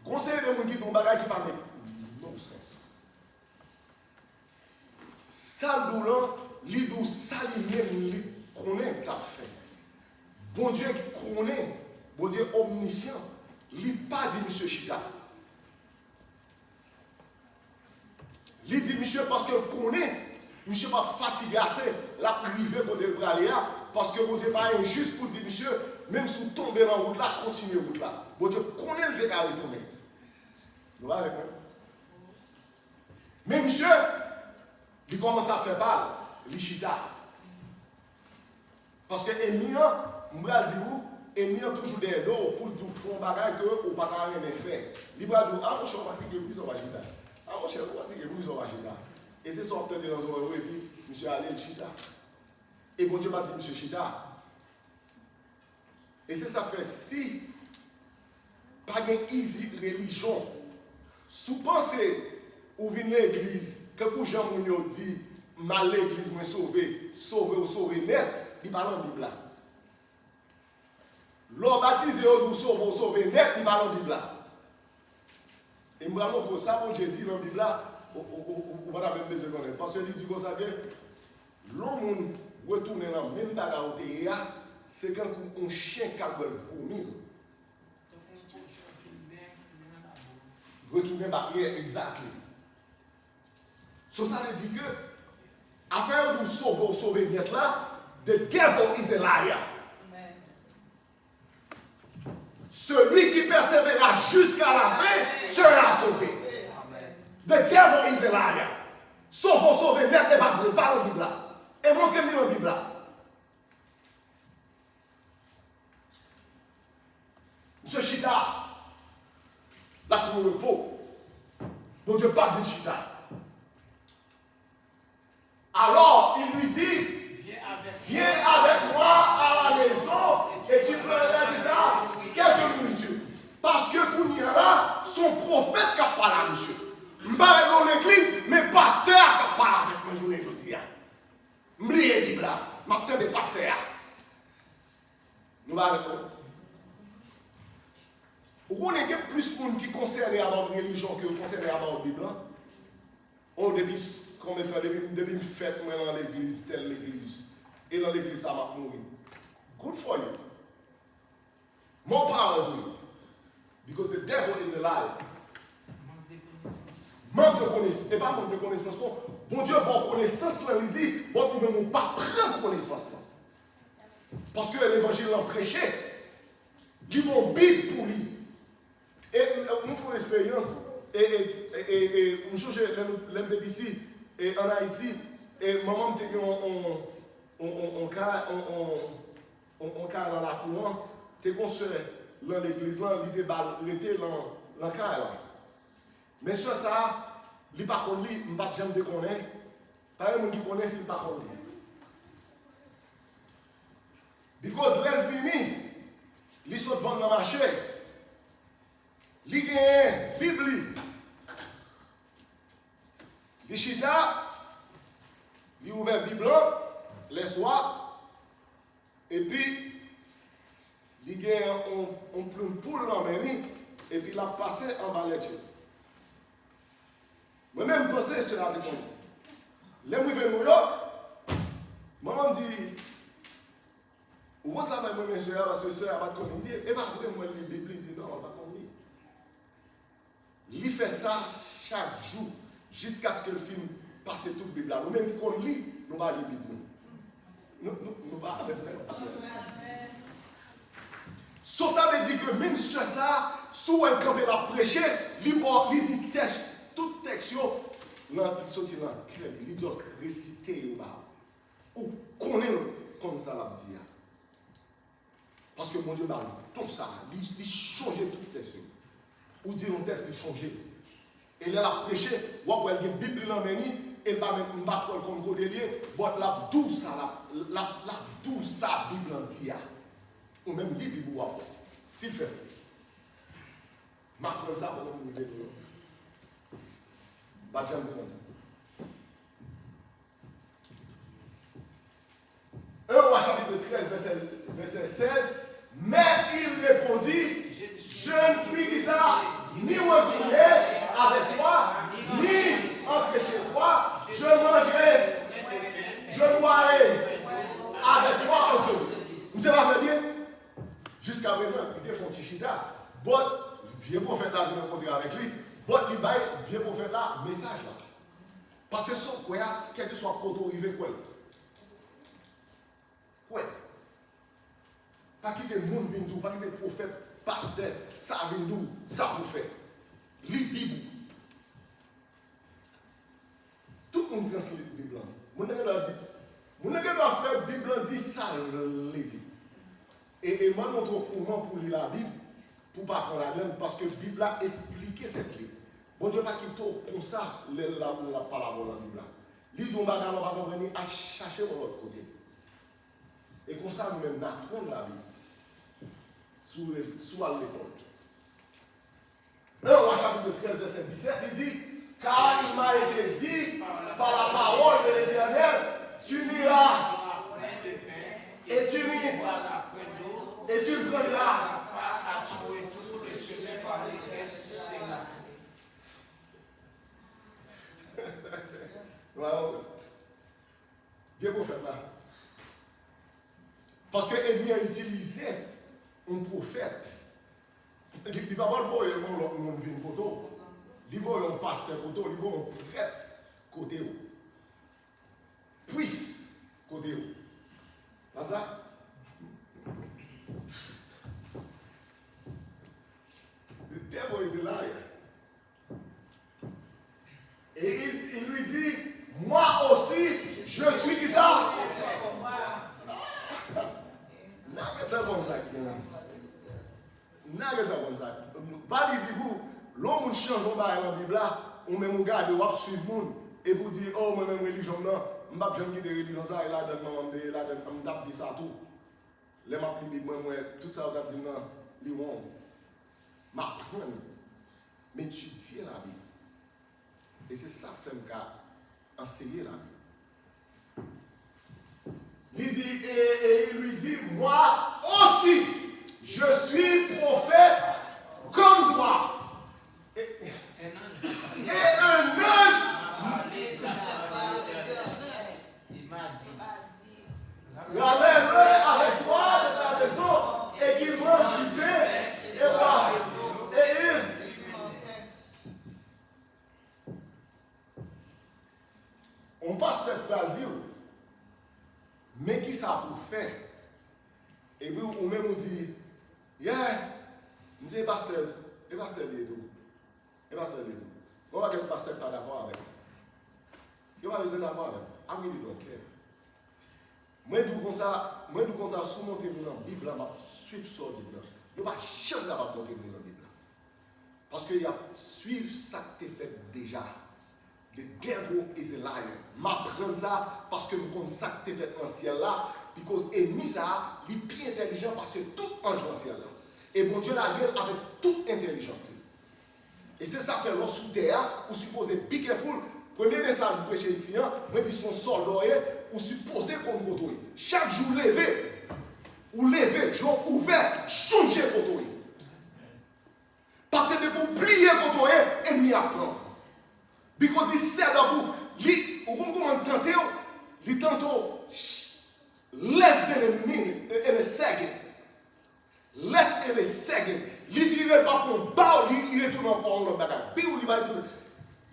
Conseil de gens qui ont des bagages qui ne mettent non sens. Ça, l'idou, ça, lui-même, connaît ta fait. Bon Dieu qui connaît, bon Dieu omniscient, il n'a pas dit monsieur Chita. Il dit monsieur parce que connaît. Monsieur pas fatigué assez, la privé pour le aller parce que bon Dieu pas injuste pour dire monsieur, même si vous tombez dans la route là, continuez la route là. Bon Dieu connaît le décalé retourner. Nous allons avec moi. Mais monsieur, il commence à faire mal, il chita. Parce que Émian, je vais dire vous, Émian toujours des dos pour dire font bagage que vous pas rien faire. Il va dire ah mon cher, on va dire que vous va chita. Ah mon cher, on va dire que vous va chita. Et c'est sorti de l'ensemble, et puis, monsieur allé le chita. Et mon Dieu m'a dit, monsieur chita. Et c'est ça fait si, pas de easy religion, sous pensez, ou venez l'église, que pour Jean Mounio dit, mal l'église m'a sauvé ou sauvé net, il parle en Bible là. L'homme baptisé ou sauvé net, il parle en Bible là. Et nous allons montrer ça, mon Dieu dit dans la Bible là, on va même besoin de connaître. Parce qu'il dit comme ça que l'homme retourne dans la même bagarre c'est quand un chien qui a vomir. Retourner dans la exactement. So ça veut dire que, afin de sauver net là, the devil is a liar. Celui qui persévérera jusqu'à la fin sera sauvé. The devil is a liar. Sauver net n'est pas vrai, pas dans la Bible. Et montrez-moi dans la Bible. Monsieur Chita, là pour le pot, bon Dieu pas dit Chita. Alors il lui dit, Vous connaissez plus de monde qui concerne à notre religion que concerne à notre Bible. Oh, depuis combien de temps, depuis une fête dans l'église, telle l'église. Et dans l'église, ça va mourir. Good for you. More power to you. Because the devil is a liar. Manque de connaissance. Et pas manque de connaissance. Bon Dieu, bon connaissance, là, il dit, bon, nous ne pouvons pas prendre connaissance. Là. Parce que l'évangile l'a prêché. Il y a une Bible pour lui. Et nous faisons l'expérience. Et nous changeons l'homme de petit. Et en Haïti, et maman me dit on cas dans la cour, t'es construit dans l'église, là, il était dans la cas là. Mais sur ça, il n'est pas connu, il ne pas jamais connaître. Pas un monde qui connaît, c'est pas connu. Because l'ennemi, il saute vendre dans le marché. Il gagne Bible. Il chita, il ouvre la Bible les soirs, et puis il gagne un poule dans la main, et puis il a passé en bas lecture. Moi-même, je pensais sur la réponse. Là, je vais à New York, maman me dit, où ça va, moi, mes soeurs, parce que les soeurs, elle va me dire, et pas moi, la Bible, il dit non, on va pas lire. Il fait ça chaque jour, jusqu'à ce que le film passe toute la Bible. Nous-mêmes, qu'on lit, nous allons lire la Bible. Nous allons avec frère. So, ça veut dire que même sur ça, si elle campe la prêcher, il dit test, tout texte, il sortit là, il dit réciter ou connaître comme ça la dit. Parce que mon Dieu m'a tout ça, il change tout texte. Ou dit un texte, il change. Et là, la prêcher, ou après, il y a une Bible dans la main, et pas même comme côté lié, la douce, la douce, la Bible entière. Ou même lire la Bible après. S'il fait. Je prends ça pour nous dire. Je vais comme ça. 1 Roi chapitre 13, verset 16. Mais il répondit, je ne puis ça, ni retourner avec toi, ni entrer chez toi. Je mangerai, je boirai avec toi en ce. Vous avez fait bien? Jusqu'à présent, il était fonti chita. Bon, vieux prophète là, je rencontrer avec lui. Bon, il va vieux prophète là, message là. Parce que son quoi, quel que soit côté arrivé quoi. Quoi? Pas quitter le monde vindou, pas quitter le prophète, pasteur, ça vindou, ça vous fait. Lis Bible. Tout le monde translate la Bible. Mon nègre doit dire, mon nègre doit faire Bible dit ça le dit. Et moi, je montre comment pour lire la Bible, pour ne pas prendre la donne, parce que la Bible a expliqué tête clé. Bon Dieu, pas qu'il comme ça, la parole dans la Bible. Lisez un bagage, on va venir à chercher de l'autre côté. Et comme ça, nous-mêmes, nous apprenons la Bible. Sous l'école. 1 Roi chapitre 13, verset 17, il dit, car il m'a été dit par la parole de l'Éternel, tu n'iras et tu n'iras. Et tu prendras à trouver tous les chemins par lesquels tu seras. Voilà. Bien pour faire là. Parce que l'ennemi a utilisé un prophète. Il ne va pas voir un vin poteau. Il va voir un pasteur poteau. Il va voir un prêtre côté où. Puisse côté où. Pas ça? The devil is a liar. Et il lui dit, moi aussi, je suis qui ça? N'a comme ça. N'a comme ça. Pas de Bible, l'homme change dans la Bible là, on met mon gars de wap suivre monde et vous dire, oh, moi même religion non, je ne vais pas guider religion ça, et là, je dis ça tout. Les m'a pris Bible, moi, tout ça, je dis non, les gens. M'apprendre, m'étudier la Bible. Et c'est ça que fait enseigner la Bible. Il dit, et il lui dit, moi aussi, Et puis, ou même on dit, yeah, nous sommes pasteur, et pasteur de tout. Et pasteur de tout. On va que le pasteur pas d'accord avec. Il va besoin d'accord avec. I really don't care. Moi, je dis comme ça, sous mon témoin dans la Bible, je vais suivre ce Bible. Je ne vais pas jamais capable de monter dans la Bible. Parce qu'il y a suivre ça que tu fait déjà. The devil is a liar. M'apprendre ça parce que je connais ça que tu fait dans le ciel là. Parce que l'ennemi ça, il est plus intelligent parce que tout ange dans le ciel là. Et mon Dieu la gueule avec toute intelligence. Et c'est ça que l'on sous terre, ou supposé be careful. Premier message que je prêche ici, je dis son soldat, ou supposé qu'on côtoie. Chaque jour levé, ou levé, jour ouvert, changer côtoyer. Parce que de vous plier côtoyer, ennemi apprend. Because il sait d'abord, ou comment tenter, il tantôt less than a minute, in a second. Less than a second. Il ne vient pas pour un bas, il retourne encore en l'autre bagarre. Puis il va retourner.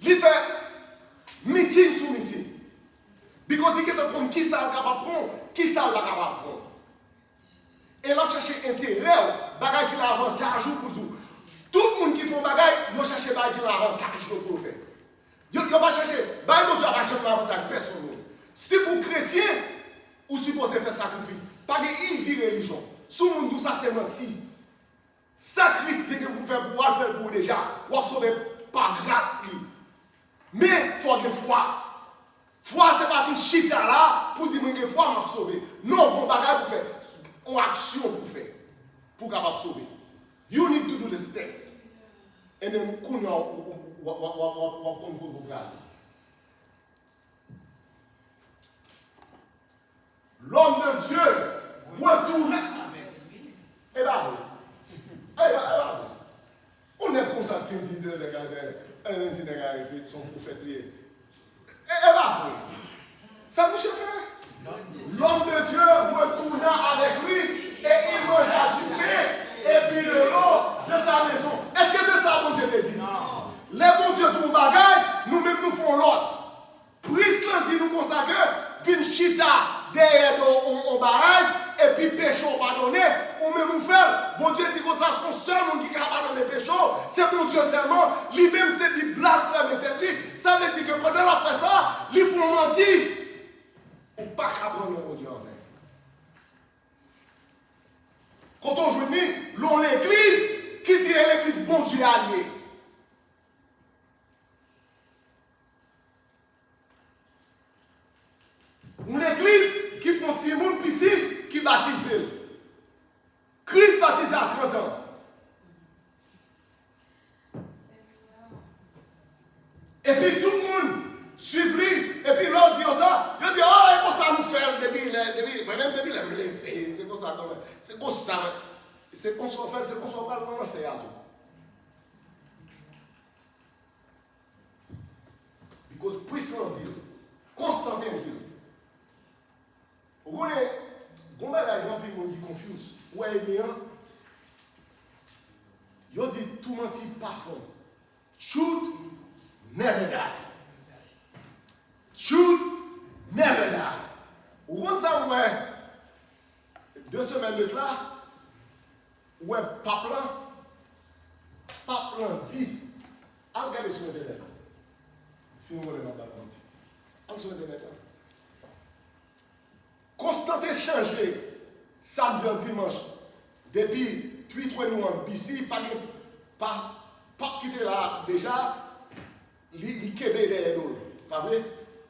Il fait meeting sous meeting. Because il est en train de qui ça est capable de prendre, qui ça est capable de prendre. Et là, chercher intérêt, bagaille qui a avantage pour tout. Tout le monde qui fait bagaille, il cherche bagaille qui a avantage pour le faire. Il ne va pas chercher, bagaille qui a avantage personne. Si vous chrétien, vous supposez faire sacrifice. Pas de easy religion. Si vous monde ça c'est menti. Sacrifice que vous faites pour faire pour déjà, vous sauvez par grâce. Mais il faut avoir foi. Foi, ce n'est pas une chita là pour dire que foi m'a sauvé. Non, bon bagage pour faire. Une action pour faire. Pour capable sauver. You need to do the step. And then, l'homme de Dieu retourne. Et là, on est comme ça, son prophète. Et là, ça monsieur fait. L'homme de Dieu retourna avec lui et il mangea du pain et puis de l'eau de sa maison. Est-ce que c'est ça, mon Dieu te dit? Les bons dieux du bagaille, nous-mêmes nous faisons l'autre. Priest dit nous consacrer, vin chita derrière au barrage et puis péché pardonné, ou même nous faire. Bon Dieu dit que ça, son seul monde qui a pardonné les péchés, c'est mon Dieu seulement. Lui-même, c'est lui blasphème et ça veut dire que pendant après ça, ils font mentir. Ou pas qu'apprendre mon Dieu en fait. Quand on joue l'on l'église, qui dit l'église bon Dieu allié. Une église qui prend petit monde petit qui baptise. Christ baptisé à 30 ans. Et puis tout le monde suit lui. Et puis l'autre dit ça. Il dit, oh, et comment ça nous fait depuis c'est comme ça. C'est comme ça. C'est comme ça on fait, c'est comme ça on parle, on fait à tout. Because puissant dit, Constantin dit. Vous voyez, quand il y a des gens qui confusent, ou est bien, ils disent tout menti pas fond. Truth never die. Truth never die. Vous voyez ça, ouais, 2 semaines de cela, ouais, Pape dit, regardez sur Internet. Si vous voulez pas mentir. Allez sur Internet. Constantin changé samedi en dimanche depuis 321 BC, pas quitter là déjà, il kébé derrière nous. Pas vrai?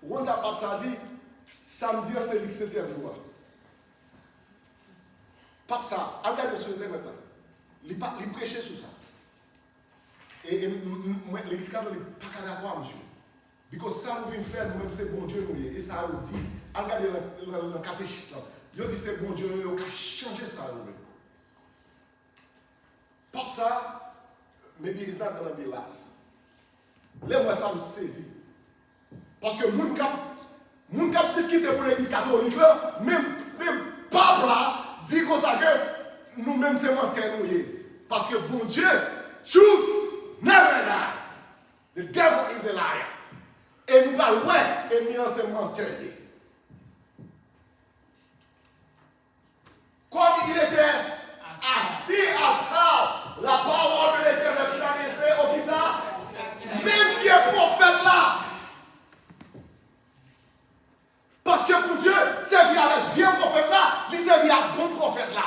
Où ça pape ça dit, samedi c'est le 7e jour. Pape ça, regardez sur le maintenant. Il prêchait sur ça. Et l'église catholique n'est pas d'accord, monsieur. Parce que ça, nous venons faire, nous-mêmes, c'est bon Dieu, nous. Et ça, nous dit, regardez le catéchisme. Il dit, c'est bon Dieu, il a changé ça, nous. Pas ça, mais il is not going to be last. Là, moi, ça me saisit. Parce que mon cap discuter pour l'église catholique, là, même pape là, dit comme ça que nous-mêmes, c'est menteur, nous. Parce que bon Dieu, truth never die. The devil is a liar. Et nous allons voir, et nous sommes menteur. comme il était assis à table, la parole de l'Éternel fut annoncée au qui ça? Même vieux prophète là. Parce que pour Dieu, servir avec vieux prophète là, il servir à bon prophète là.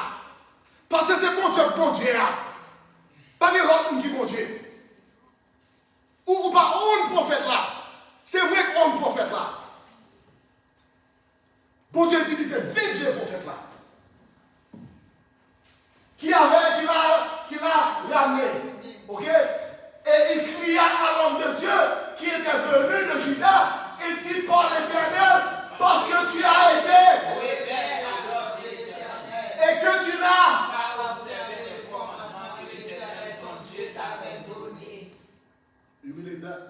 Parce que c'est bon Dieu là. Pas de l'autre monde qui bon Dieu. Ou pas un prophète là. C'est vrai qu'on prophète là. Bon Dieu dit, c'est même Dieu prophète là. Qui l'a ramené. Ok? Et il cria à l'homme de Dieu qui était venu de Juda, ici par l'Éternel, parce que tu as été. Et que tu n'as pas observé les commandements que l'Éternel ton Dieu t'avait donné. You believe that?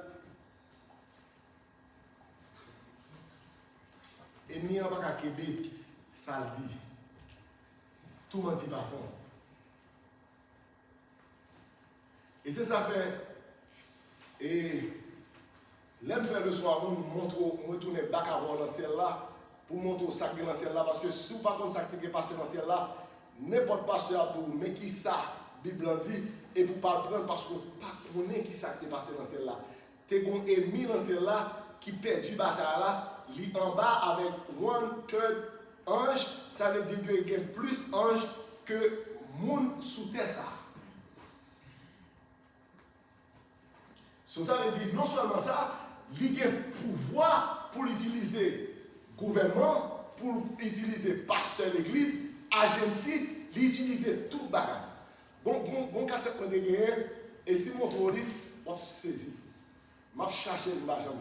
Et ni en bas Québec, ça dit. Tout menti par contre. Et c'est ça fait. Et l'aime faire le soir, nous montrons, on retourne back à voir dans ciel là, pour montrer au sac dans ciel là, parce que si vous pas comme ça qui est passé dans ciel là, n'importe pasteur pour mais qui ça, Bible dit, et pour pas prendre parce que pas connaît qui ça qui est passé dans ciel là. T'es un ennemi dans ciel là qui perdu bataille là, li en bas avec one third ange, ça veut dire qu'il y a plus ange que monde sous terre ça. So, ça veut dire non seulement ça, il a un pouvoir pour utiliser gouvernement, pour utiliser pasteur d'église, agency, l'utiliser tout le bagage. Bon cassette qu'on a gagné, et si mon tour dit, on saisi. Je vais chercher l'argent.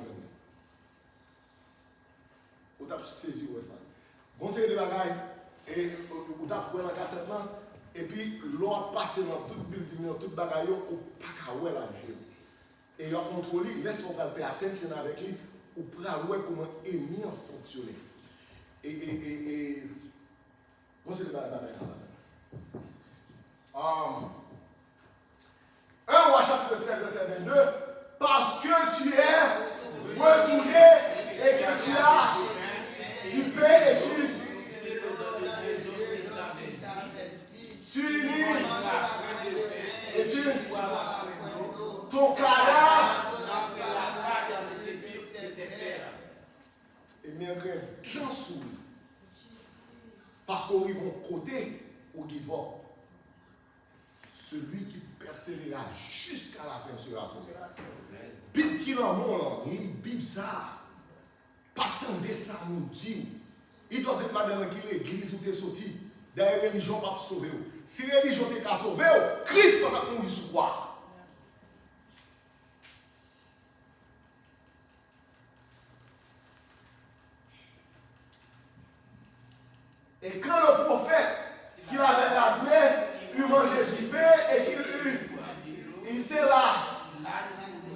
On t'a saisi ça. Bon, c'est des bagages, et on t'a pris la cassette là, et puis l'on a passé dans toute building, dans toute bagaille, ou pas qu'à ouais la vie. Et il a contrôlé, laisse-moi faire attention avec lui, ou pour voir comment l'ennemi a fonctionné. Et bon, c'est des bagages là. 1 Roi chapitre 13, verset 22, parce que tu es retourné et que tu as du pain et tu lis et tu ton cadavre et bien bien sous parce qu'on arrive au côté où il va. Celui qui persévérera jusqu'à la fin sera sauvé. Bible qui dans le monde, Bible ça. Pas tant de ça, mon Dieu. Il doit être dans l'église où tu es sorti. Dans la religion, pas sauver. Si la religion t'est qu'à sauver, Christ va mourir sous quoi? Et quand le prophète qui avait la main, il mangeait du pain et qu'il eut, il s'est là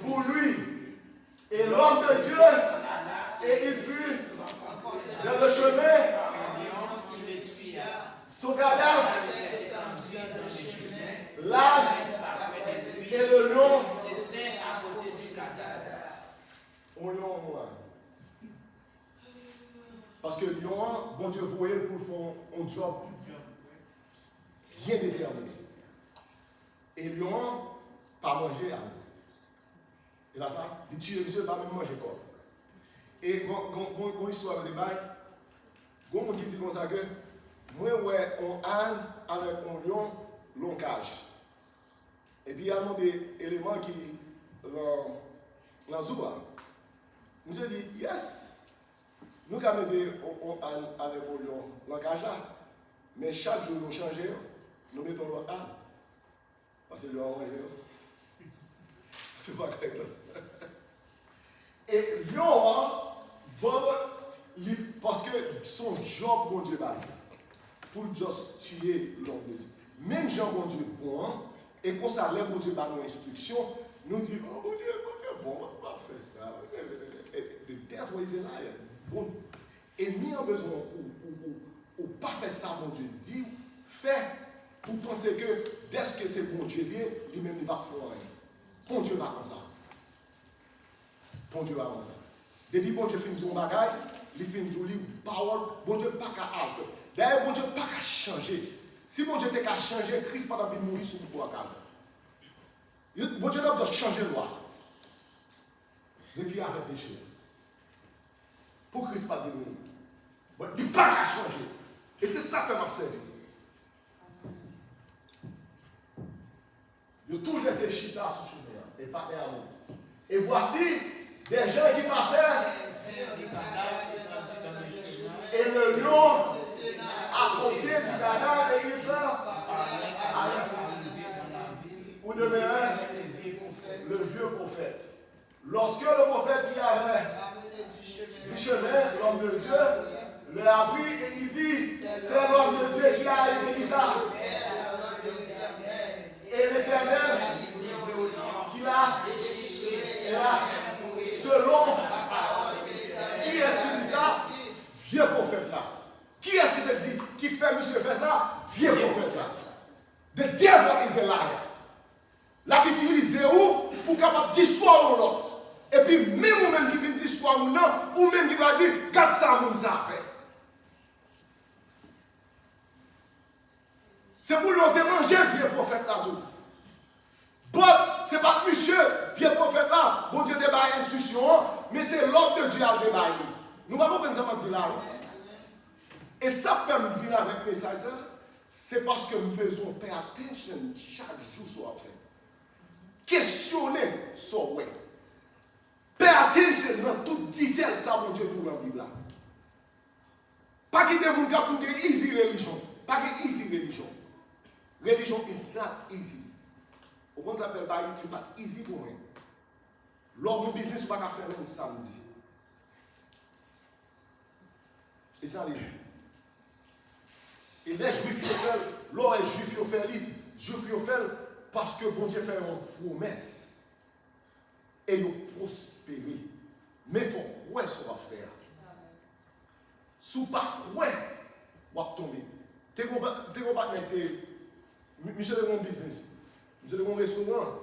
pour lui. Et l'homme de Dieu, et il fut dans le chemin, son cadavre, l'âne et le lion, on lion moi. Parce que lion, bon Dieu voyait pour faire un job bien déterminé. Et lion, pas manger à l'autre. Et là, ça, il tue monsieur, pas même manger quoi. Et bon histoire de débat, bon qui dit comme ça que, moi, ouais, on âne avec un lion, l'on cage. Et puis, il y a des éléments qui, dans Zoua, monsieur dit, yes, nous avons des âne avec un lion, l'on cage là. Mais chaque jour, nous changeons, nous mettons l'autre âne. Parce que le lion, c'est pas correct. Et lion, parce que son job, mon Dieu, pour juste tuer l'homme de Dieu. Même Jean, mon Dieu, bon, et qu'on s'enlève, mon Dieu, par nos instructions, nous dit, oh mon Dieu, bon, on va faire ça. Le devil is a liar. Bon, et nous avons besoin, ou pas faire ça, mon Dieu, dit, fait, pour penser que dès que c'est bon Dieu, lui-même, il va faire rien. Bon Dieu va comme ça. Bon Dieu va comme ça. Depuis bon Dieu finit son bagage, il finit tout libre, power, bon Dieu pas qu'à alter. D'ailleurs, bon Dieu pas qu'à changer. Si bon Dieu était qu'à changer, Christ pas de mourir sur le bois. Bon Dieu n'a pas changer de loi. Retirer avec péché. Pour Christ pas de mourir. Bon, il pas qu'à changer. Et c'est ça que m'a observé. Il a toujours été chita sur le chemin et pas d'amour. Et voici des gens qui passaient. Et le lion à côté du cadavre et il ça. Où demeurait le vieux prophète. Lorsque le prophète qui avait du chemin, l'homme de Dieu, l'a pris et il dit, c'est l'homme de Dieu qui a été dit ça. Et l'Éternel qui l'a, et là, selon qui est-ce qui dit ça? Vieux prophète là. Qui est-ce qui te dit, qui fait monsieur fait ça? Vieux prophète là. The devil is a liar. La visibilité où pour capable d'histoire ou l'autre. Et puis même ou même qui vient d'histoire ou non, ou même qui va dire, regarde ça, mon ça fait. C'est pour l'on manger vieux prophète là tout. Bon, c'est pas monsieur, vieux prophète là, bon Dieu débat instruction, mais c'est l'ordre de Dieu à débattre. Nous ne pouvons pas prendre ça là. Et ça peut me venir avec le message, c'est parce que nous devons pay attention chaque jour sur la fin. Questionner son ouais. Pay attention dans tout détail ça, mon Dieu, pour la Bible là. Pas quitter mon cap pour une easy religion. Pas une easy religion. Religion is not easy. Au contraire, ça s'appelle pas easy pour moi. Lors mon business, je ne peux pas faire même samedi. Et ça arrive. Et les juifs, ils font, lors les juifs, ils font parce que bon Dieu fait une promesse. Et ils prospérer. Mais il faut croire sur l'affaire. Si vous ne croyez pas, vous allez tomber. Tu ne peux pas mettre, monsieur de mon business, monsieur de mon restaurant.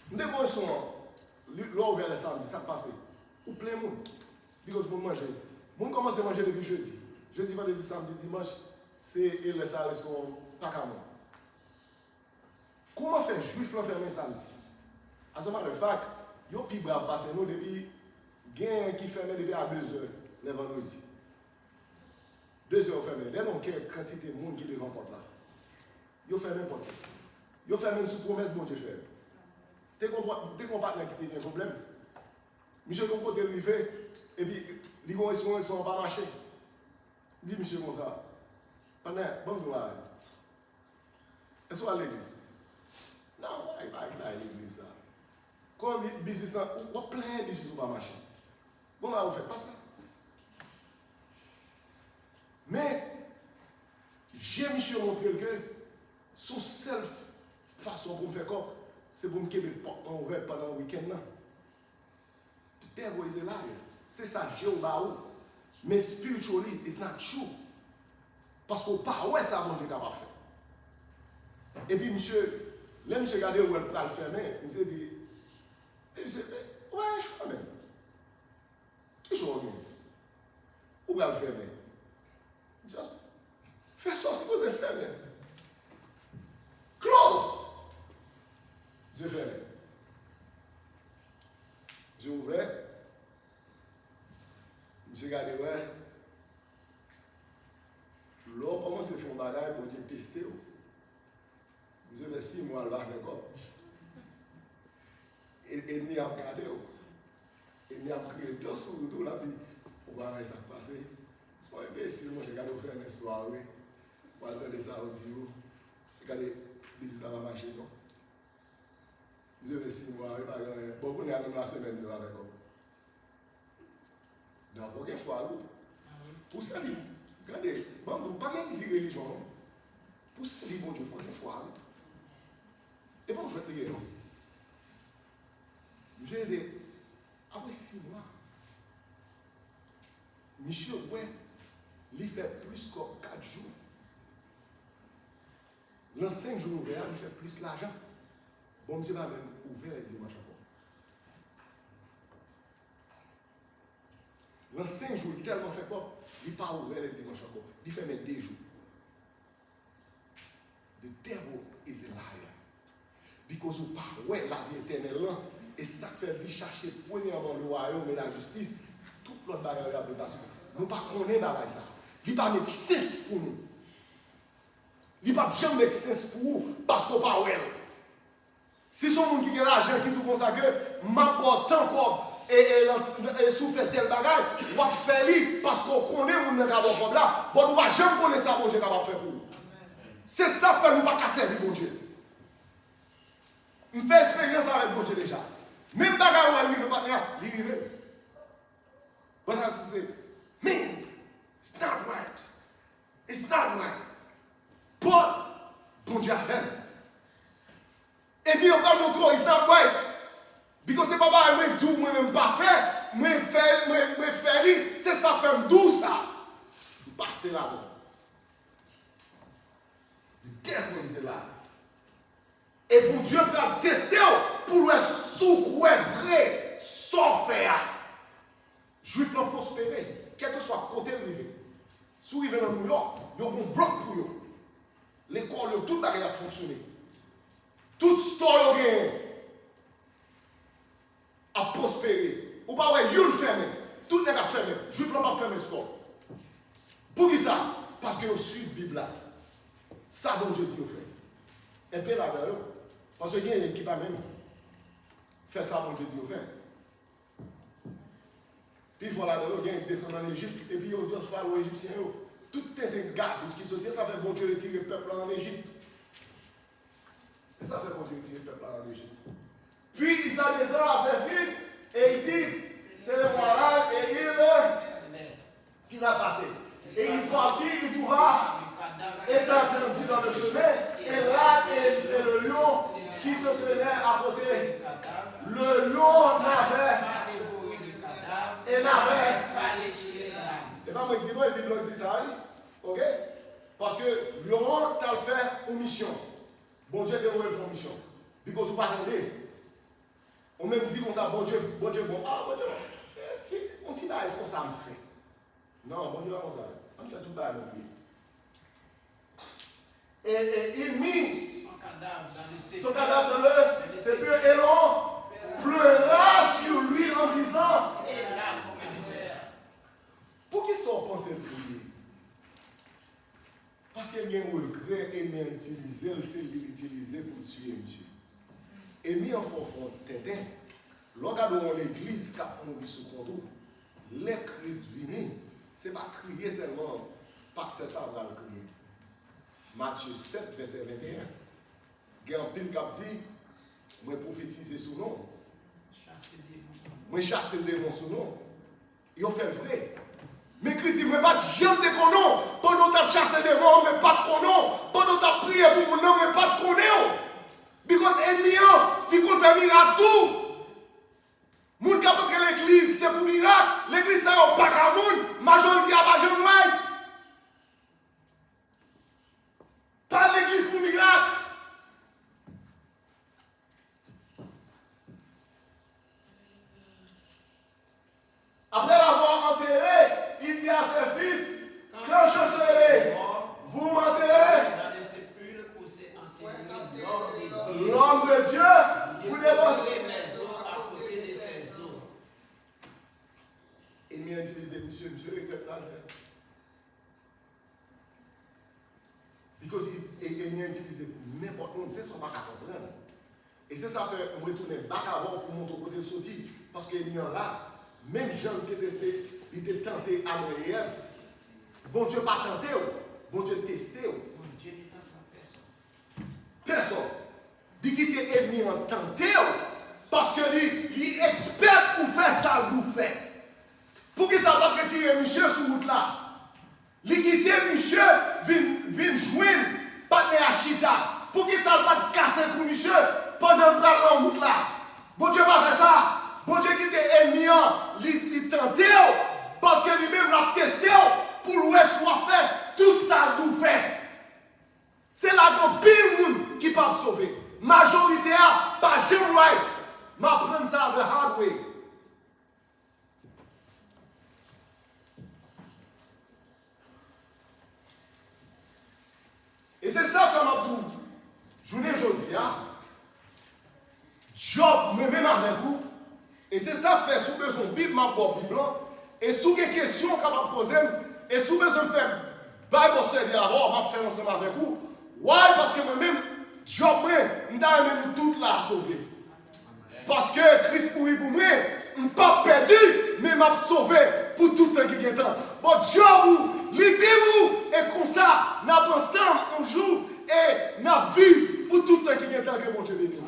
Nous avons un restaurant, là ouvert le samedi, ça passe. Ou plein de monde. Parce que pour manger. Moun commence à manger depuis jeudi. Jeudi, vendredi, samedi, dimanche, c'est le restaurant, pas qu'à moi. Comment faire juif l'enfermer samedi? À ce moment-là, il y a plus brave passer nous depuis gain qui ferme depuis à 2h le vendredi. 2h fermé. Dès donc, quelle quantité de monde qui devant porte là? Ils ferment n'importe quoi. Ils ferment sous promesse de Dieu faire. Dès qu'on partenaire qui a un problème, monsieur, comme côté arrivé, et puis, les gens ne sont pas marché. Dis, monsieur, comme ça. Pendant, bon, nous allons. Est-ce qu'on va à l'église? Non, il va à l'église. Comme le business, on a plein de business qui ne marcher. Bon, on ne fait pas ça. Mais, j'ai monsieur montré que son seule façon pour me faire comme, c'est pour me quitter les portes ouvertes pendant le week-end. The devil is a liar. C'est ça, Jéhovah. Mais spiritually, it's not true. Parce qu'on pas ouais ça, bon Dieu capable de faire. Et puis, monsieur, là, monsieur, regardez où elle peut le fermer. Monsieur dit, monsieur, ouais, je crois même. Qui joue bien? Où va le fermer? Just fais ça, c'est quoi de fermer? Close! Je ferme. J'ai ouvert. Monsieur regardez, ouais. Là, comment c'est fait un bagage pour te tester? Monsieur fait 6 mois là avec quoi? Et ni à regarder. Et ni à crier deux sous le dos là, puis on va voir ça passer. Sois imbécile, moi j'ai regardé au faire une soirée. On va regarder ça au dire. Regardez, visite à la machine. Monsieur fait 6 mois, il va gagner. Bon, on est à même la semaine de avec quoi. Donc, aucune fois, pour ça, regardez, bon, pas qu'il y ait une religion, non? Pour ça, bon Dieu, il faut une foi. Et bon, je vais te dire, non? J'ai dit, après 6 mois, monsieur, ouais, il fait plus que 4 jours. Dans 5 jours ouverts, il fait plus l'argent. Bon, monsieur va même ouvert les dimanches encore. Dans 5 jours, il tellement fait quoi? Il part ouvert le dimanche encore. Il fait mes 2 jours. The devil is a liar. Because vous parlez la vie éternelle là. Et ça fait dire chercher premièrement le royaume et la justice. Tout l'autre bagage a besoin. Nous ne connaissons pas ça. Il ne pas mettre sens pour nous. Il ne pas jamais mettre sens pour vous parce qu'on pas ouais. Si son monde qui a l'argent qui tout comme ça que m'a porté encore et souffert tel bagage, on va faire lui parce qu'on connaît mon gars bon là, bon on va jamais connaître ça bon Dieu capable de faire pour nous. C'est ça que nous pas casser bon Dieu. On fait expérience avec bon Dieu déjà. Même bagage où il ne pas là, il arrive. But I have to say, man, it's not right. It's not right. But bon Dieu a fait. Et puis on parle de toi, it's not right. Because c'est pas moi tout moi-même pas fait, moi faire, c'est ça fait d'où ça. Passer là-bas. Le devil is là. Et pour Dieu peut tester pour le sous vrai, sans faire. Juif l'ont prospéré, quel que soit côté de l'hiver. Si vous vivez dans New York, il y a un bloc pour eux. L'école, tout le a fonctionné. Tout store a prospéré. Ou pas, ouais, you le fermé. Tout le monde a fermé. Juif l'ont pas fermé store. Pour qui ça? Parce que vous suivez la Bible là. Ça, bon Dieu dit, vous fait. Et puis là-dedans, parce qu'il y a une équipe à même. Fait ça, bon Dieu dit, vous fait. Puis voilà, il y a un descendant en Égypte, et puis il y a un pharaon égyptien. Tout est un garbage qui sortit, ça fait bon Dieu retirer le peuple en Égypte. Et ça fait bon Dieu retirer le peuple en Égypte. Puis il s'en descend à ses fils, et il dit, c'est le voilà, et il a passé. Et il partit, il trouva, étant entendu dans le chemin, et là, et le lion qui se tenait à côté. Le lion n'avait et n'avait pas les et pas moi qui dis non, la Bible dit ça, ok? Parce que lion t'a fait une mission. Bon Dieu t'a fait une mission. Parce que vous ne pas attendez. On même dit comme ça, bon Dieu, bon, ah bon Dieu, on dit là, comme ça me fait. Non, bon Dieu, pas comme ça. On fait tout bas dans le pied. Et il mit son cadavre dans le sépulcre et l'on pleura sur lui en disant pour qui sont pensés prier? Parce qu'il y a un regret et il utilisé, c'est l'utiliser pour tuer monsieur. Et mis en fond, Tintin, lorsqu'on a l'église qui a pris sous contrôle, les crises viennent, ce n'est pas crier seulement, pasteur ça va le crier. Matthieu 7, verset 21. Il y a un pile qui a dit, moi prophétiser sous nom. Moi chasser les démons sous nom. Ils ont fait vrai. Mais Christ dit, mais pas jamais de nom. Pendant que tu as chassé des démons, mais pas de nom. Pendant que tu as prié pour mon nom, mais pas de nom. Because ennemi, il compte faire miracle tout. Moun qui a rentré l'église, c'est pour miracle. L'église, ça n'a pas qu'à moun. Majorité à pas jeune white. Pas l'église pour miracle. Après l'avoir enterré, il dit à ses fils, quand je serai, vous m'enterrez. Dans les sépulcres où c'est enterré L'homme de Dieu, vous devez les eaux à côté de ses eaux. Il m'a utilisé, monsieur, regrette ça. Parce qu'il m'a utilisé n'importe où, c'est son bac à comprendre. Et c'est ça fait, on retourne bac avant pour monter au côté de sortie. Parce qu'il y a là, même Jean qui était testé, il était tenté à l'oreille. Bon Dieu pas tenté, bon Dieu testé. Bon Dieu n'est pas Personne. Il qui était ennemi en tenté, parce que lui expert pour faire ça, nous fait. Pour qu'il ne soit pas retirer monsieur sur route là. Il quitte monsieur, vient joindre, pas de Achita. Pour qu'il ne soit pas casser pour monsieur pendant le bras en route là. Bon Dieu va faire ça. Bon Dieu qui était ennemi, il tenté, parce que lui-même l'a testé pour lui soit fait tout ça nous fait. C'est là que pile monde qui peut sauver. Majorité a pas jamais right. M'apprendre ça the hard way. Et c'est ça que Abdou, journée aujourd'hui, Job me même avec vous. Et c'est ça fait sous besoin de Bible, ma Bible blanc. Et sous des questions qu'on va poser, et sous besoin de faire, bah, vous servir d'abord, on va faire ensemble avec vous. Ouais, parce que moi-même, Job, moi, nous avons tout là sauver. Parce que Christ mourit pour moi, je ne suis pas perdu, mais m'a sauvé pour tout le temps qui est temps. Bon, Job, libérez-vous, et comme ça, nous avons ensemble un jour, et nous vivons pour tout le temps qui est temps que mon Dieu bénisse.